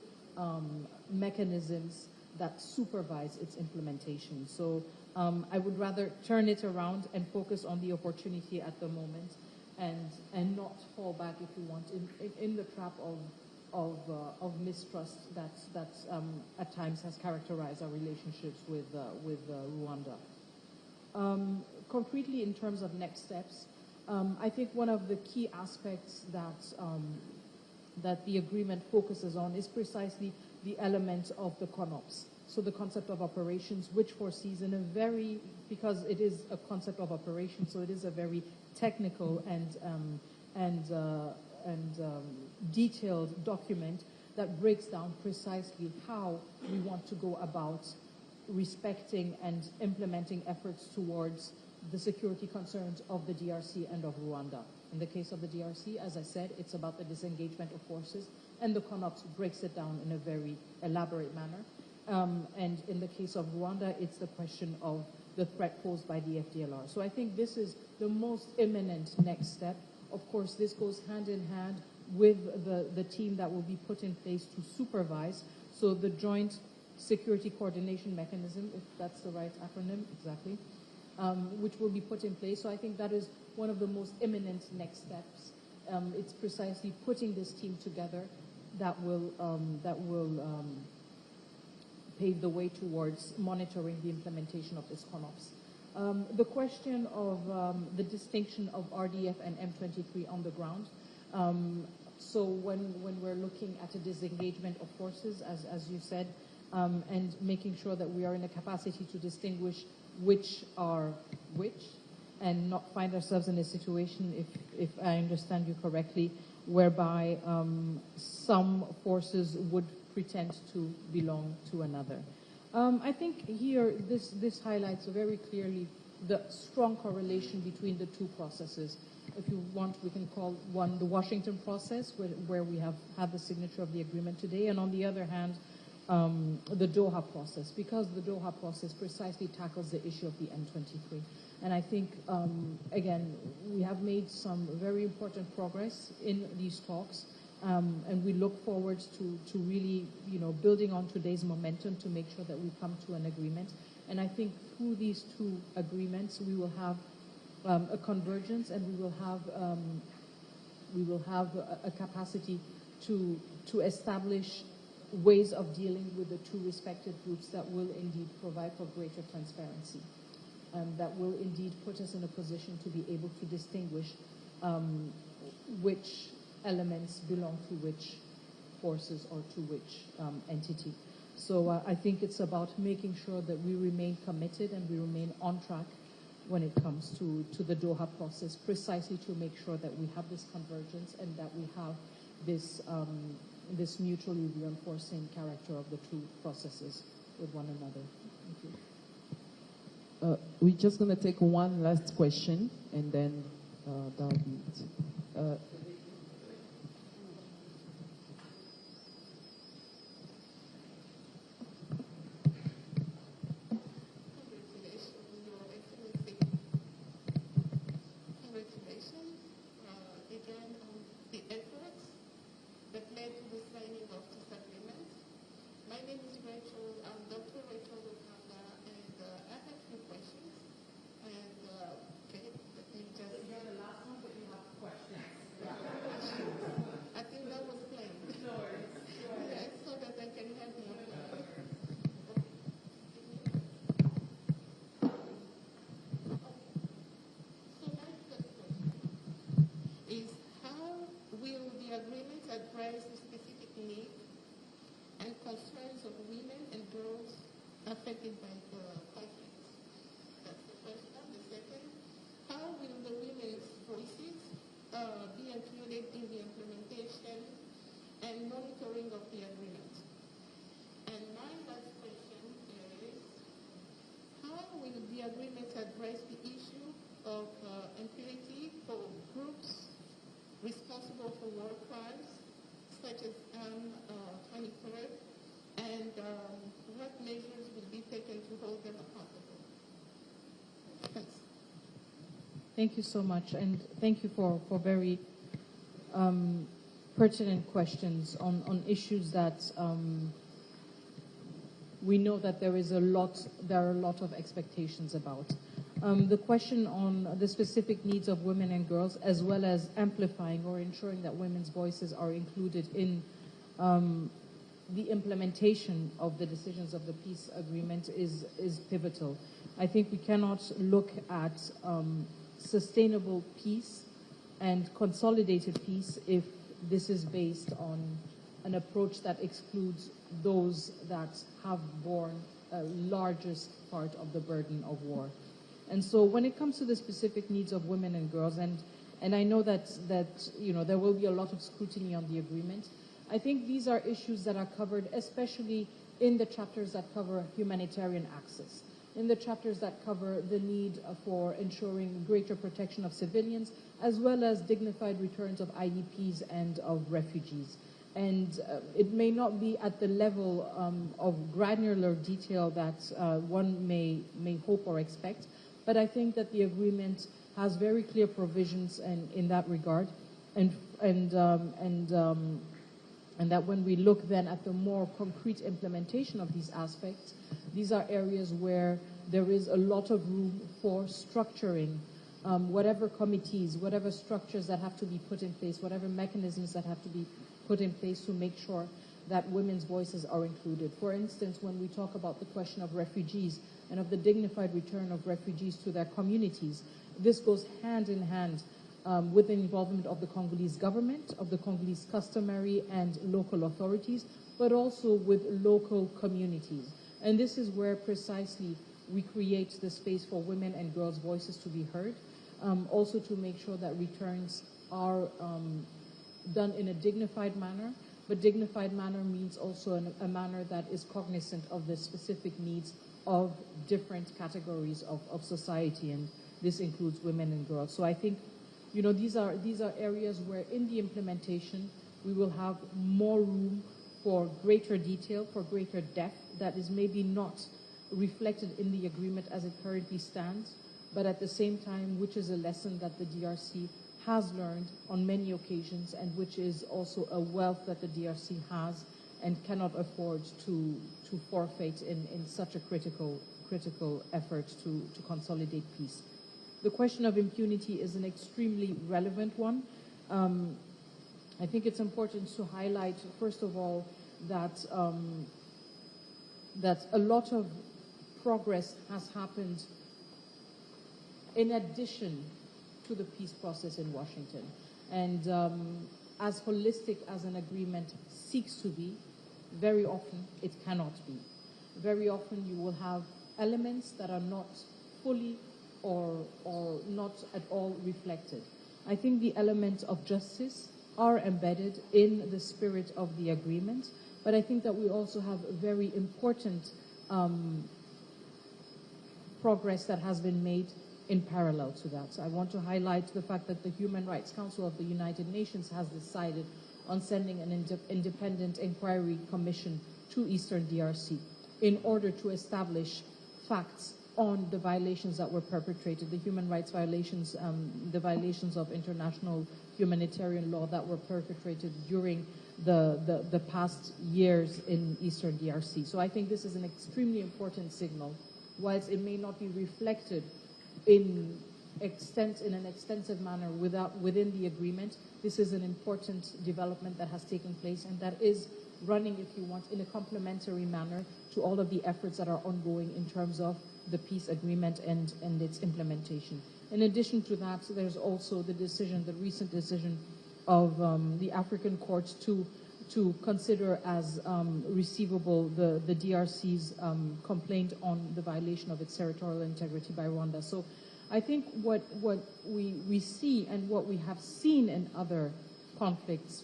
Speaker 6: mechanisms that supervise its implementation. So I would rather turn it around and focus on the opportunity at the moment, and not fall back, if you want, in the trap of mistrust that at times has characterized our relationships with Rwanda. Concretely, in terms of next steps, I think one of the key aspects that the agreement focuses on is precisely the element of the CONOPS. So the concept of operations, which foresees because it is a concept of operations, so it is a very technical and detailed document that breaks down precisely how we want to go about respecting and implementing efforts towards the security concerns of the DRC and of Rwanda. In the case of the DRC, as I said, it's about the disengagement of forces, and the CONOPS breaks it down in a very elaborate manner. And in the case of Rwanda, it's the question of the threat posed by the FDLR. So I think this is the most imminent next step. Of course, this goes hand in hand with the team that will be put in place to supervise. So the Joint Security Coordination Mechanism, if that's the right acronym, exactly, which will be put in place. So I think that is one of the most imminent next steps. It's precisely putting this team together that will pave the way towards monitoring the implementation of this CONOPS. The question of the distinction of RDF and M23 on the ground. So when we're looking at a disengagement of forces, as you said, and making sure that we are in a capacity to distinguish which are which, and not find ourselves in a situation, if I understand you correctly, whereby some forces would pretend to belong to another. I think here this highlights very clearly the strong correlation between the two processes. If you want, we can call one the Washington process, where we have had the signature of the agreement today, and on the other hand, the Doha process, because the Doha process precisely tackles the issue of the M23. And I think, again, we have made some very important progress in these talks, and we look forward to really, building on today's momentum to make sure that we come to an agreement. And I think through these two agreements, we will have a convergence, and we will have a capacity to establish ways of dealing with the two respective groups that will indeed provide for greater transparency, that will indeed put us in a position to be able to distinguish which elements belong to which forces or to which entity. So I think it's about making sure that we remain committed and we remain on track when it comes to the Doha process, precisely to make sure that we have this convergence and that we have this mutually reinforcing character of the two processes with one another. Thank you.
Speaker 5: We're just going to take one last question, and then that'll be it.
Speaker 13: the agreement address the specific needs and concerns of women and girls affected by the conflict? That's the first one. The second, how will the women's voices be included in the implementation and monitoring of the agreement? And my last question is, how will the agreement address the issue of impunity for groups responsible for war crimes, such as 23rd, and what measures will be taken to hold them accountable? Thanks.
Speaker 6: Thank you so much, and thank you for very pertinent questions on issues that we know that there are a lot of expectations about. The question on the specific needs of women and girls, as well as amplifying or ensuring that women's voices are included in the implementation of the decisions of the peace agreement is pivotal. I think we cannot look at sustainable peace and consolidated peace if this is based on an approach that excludes those that have borne a largest part of the burden of war. And so when it comes to the specific needs of women and girls, and I know that there will be a lot of scrutiny on the agreement, I think these are issues that are covered especially in the chapters that cover humanitarian access, in the chapters that cover the need for ensuring greater protection of civilians, as well as dignified returns of IDPs and of refugees. And it may not be at the level of granular detail that one may hope or expect, but I think that the agreement has very clear provisions in that regard, and that when we look then at the more concrete implementation of these aspects, these are areas where there is a lot of room for structuring whatever committees, whatever structures that have to be put in place, whatever mechanisms that have to be put in place to make sure that women's voices are included. For instance, when we talk about the question of refugees and of the dignified return of refugees to their communities, this goes hand in hand with the involvement of the Congolese government, of the Congolese customary and local authorities, but also with local communities. And this is where precisely we create the space for women and girls' voices to be heard, also to make sure that returns are done in a dignified manner, but dignified manner means also a manner that is cognizant of the specific needs of different categories of society, and this includes women and girls. So I think, these are areas where in the implementation we will have more room for greater detail, for greater depth that is maybe not reflected in the agreement as it currently stands, but at the same time, which is a lesson that the DRC has learned on many occasions, and which is also a wealth that the DRC has and cannot afford to forfeit in such a critical effort to consolidate peace. The question of impunity is an extremely relevant one. I think it's important to highlight, first of all, that a lot of progress has happened in addition to the peace process in Washington. And as holistic as an agreement seeks to be, very often it cannot be. Very often you will have elements that are not fully or not at all reflected. I think the elements of justice are embedded in the spirit of the agreement, but I think that we also have a very important progress that has been made in parallel to that. So I want to highlight the fact that the Human Rights Council of the United Nations has decided on sending an independent inquiry commission to Eastern DRC in order to establish facts on the violations that were perpetrated, the human rights violations, the violations of international humanitarian law that were perpetrated during the past years in Eastern DRC. So I think this is an extremely important signal. Whilst it may not be reflected in an extensive manner within the agreement, this is an important development that has taken place and that is running, if you want, in a complementary manner to all of the efforts that are ongoing in terms of the peace agreement and its implementation. In addition to that, there's also the recent decision of the African courts to consider as receivable the DRC's complaint on the violation of its territorial integrity by Rwanda. So I think what we see and what we have seen in other conflicts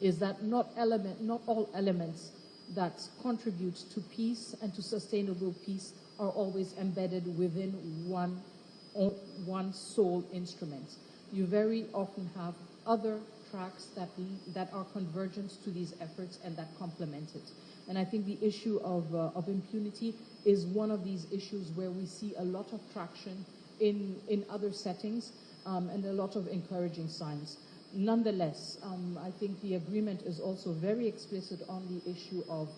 Speaker 6: is that not all elements that contribute to peace and to sustainable peace are always embedded within one sole instrument. You very often have other tracks that are convergent to these efforts and that complement it. And I think the issue of impunity is one of these issues where we see a lot of traction in other settings and a lot of encouraging signs. Nonetheless, I think the agreement is also very explicit on the issue of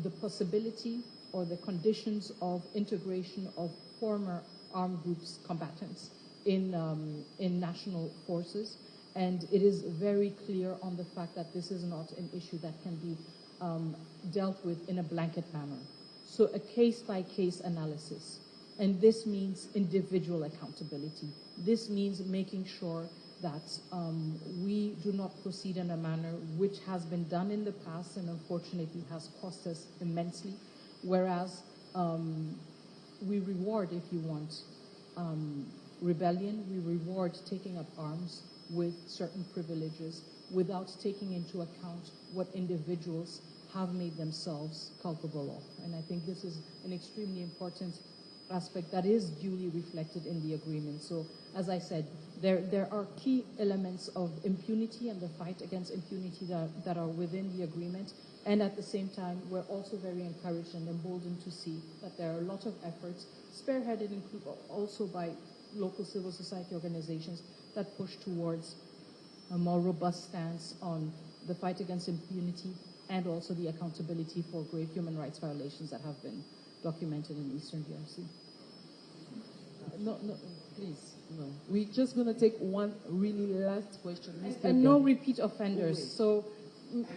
Speaker 6: the possibility or the conditions of integration of former armed groups combatants in national forces. And it is very clear on the fact that this is not an issue that can be dealt with in a blanket manner. So a case-by-case analysis. And this means individual accountability. This means making sure that we do not proceed in a manner which has been done in the past and unfortunately has cost us immensely, whereas we reward, if you want, rebellion, we reward taking up arms with certain privileges without taking into account what individuals have made themselves culpable of. And I think this is an extremely important aspect that is duly reflected in the agreement. So, as I said, there are key elements of impunity and the fight against impunity that are within the agreement. And at the same time, we're also very encouraged and emboldened to see that there are a lot of efforts, spearheaded also by local civil society organizations, that push towards a more robust stance on the fight against impunity and also the accountability for grave human rights violations that have been documented in Eastern DRC.
Speaker 5: No, please, no. We're just going to take one really last question.
Speaker 6: And no repeat offenders. So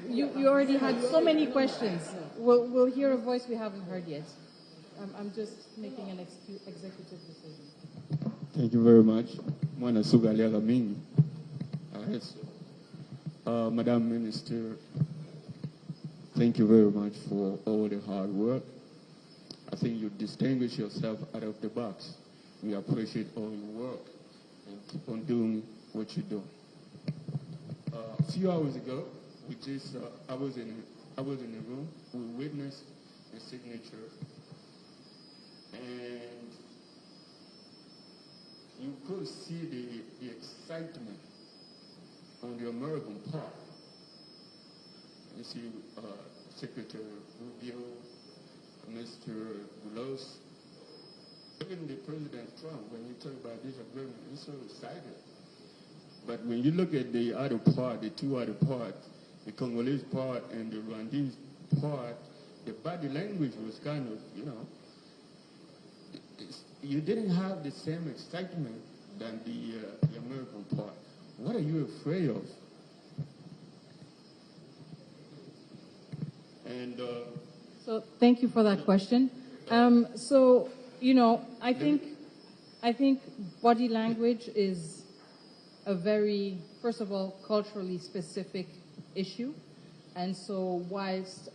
Speaker 6: you already had so many questions. We'll hear a voice we haven't heard yet. I'm just making an executive decision.
Speaker 14: Thank you very much. Mwana Sugaliaga Mingi. Yes. Madam Minister, thank you very much for all the hard work. I think you distinguish yourself out of the box. We appreciate all your work and keep on doing what you do. A few hours ago, I was in a room. We witnessed the signature, and you could see the excitement on the American part. You see Secretary Rubio, Mr. Gulos, even the President Trump, when you talk about this agreement, he's so excited. But when you look at the other part, the two other parts, the Congolese part and the Rwandan part, the body language was kind of, you didn't have the same excitement than the American part. What are you afraid of? And
Speaker 6: so thank you for that question. I think body language is a very, first of all, culturally specific issue. And so whilst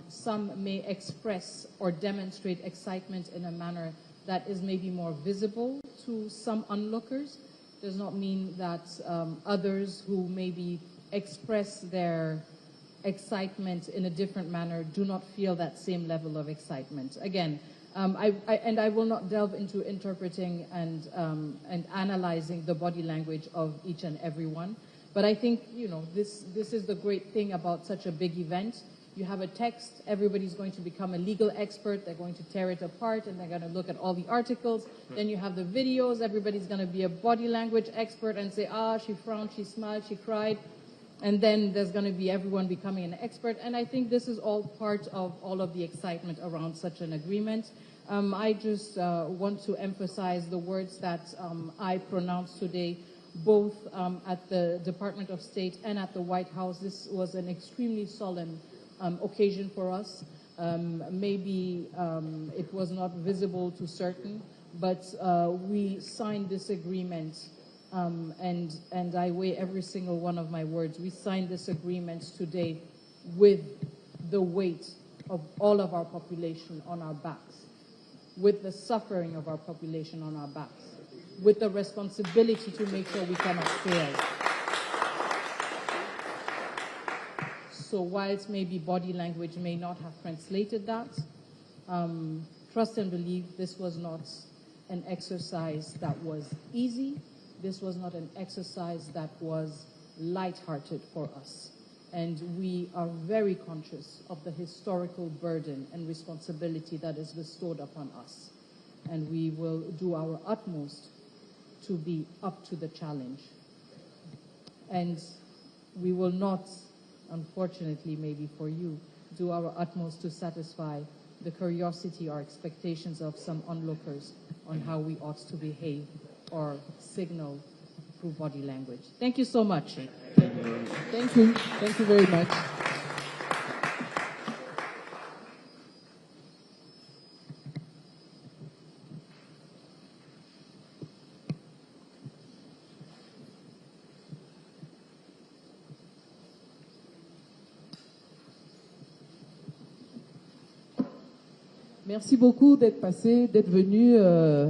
Speaker 6: some may express or demonstrate excitement in a manner that is maybe more visible to some onlookers, does not mean that others who maybe express their excitement in a different manner do not feel that same level of excitement. Again, I will not delve into interpreting and analyzing the body language of each and every one. But I think, this is the great thing about such a big event. You have a text, everybody's going to become a legal expert, they're going to tear it apart, and they're going to look at all the articles. Then you have the videos, everybody's going to be a body language expert and say, she frowned, she smiled, she cried. And then there's going to be everyone becoming an expert. And I think this is all part of all of the excitement around such an agreement. I just want to emphasize the words that I pronounced today, both at the Department of State and at the White House. This was an extremely solemn occasion for us. Maybe it was not visible to certain, but we signed this agreement and I weigh every single one of my words. We signed this agreement today with the weight of all of our population on our backs, with the suffering of our population on our backs, with the responsibility to make sure we cannot fail. So whilst maybe body language may not have translated that, trust and believe this was not an exercise that was easy. This was not an exercise that was lighthearted for us. And we are very conscious of the historical burden and responsibility that is bestowed upon us. And we will do our utmost to be up to the challenge. And we will not, unfortunately maybe for you, do our utmost to satisfy the curiosity or expectations of some onlookers on how we ought to behave or signal through body language. Thank you so much.
Speaker 5: Thank you. Thank you very much. Merci beaucoup d'être passé, d'être venu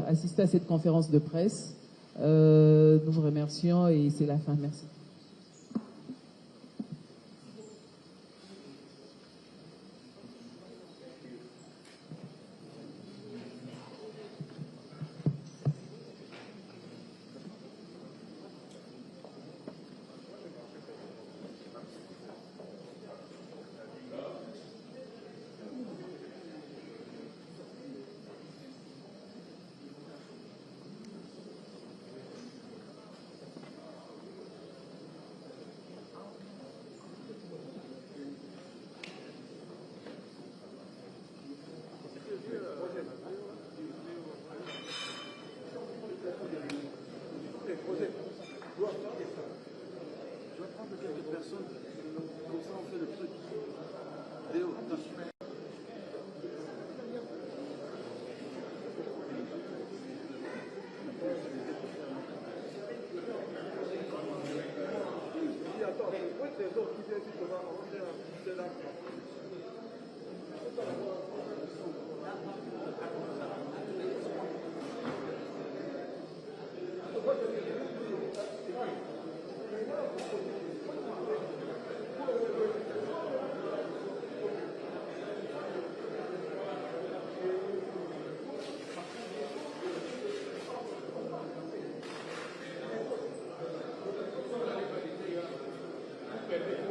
Speaker 5: assister à cette conférence de presse. Nous vous remercions et c'est la fin. Merci.
Speaker 15: Perfecto.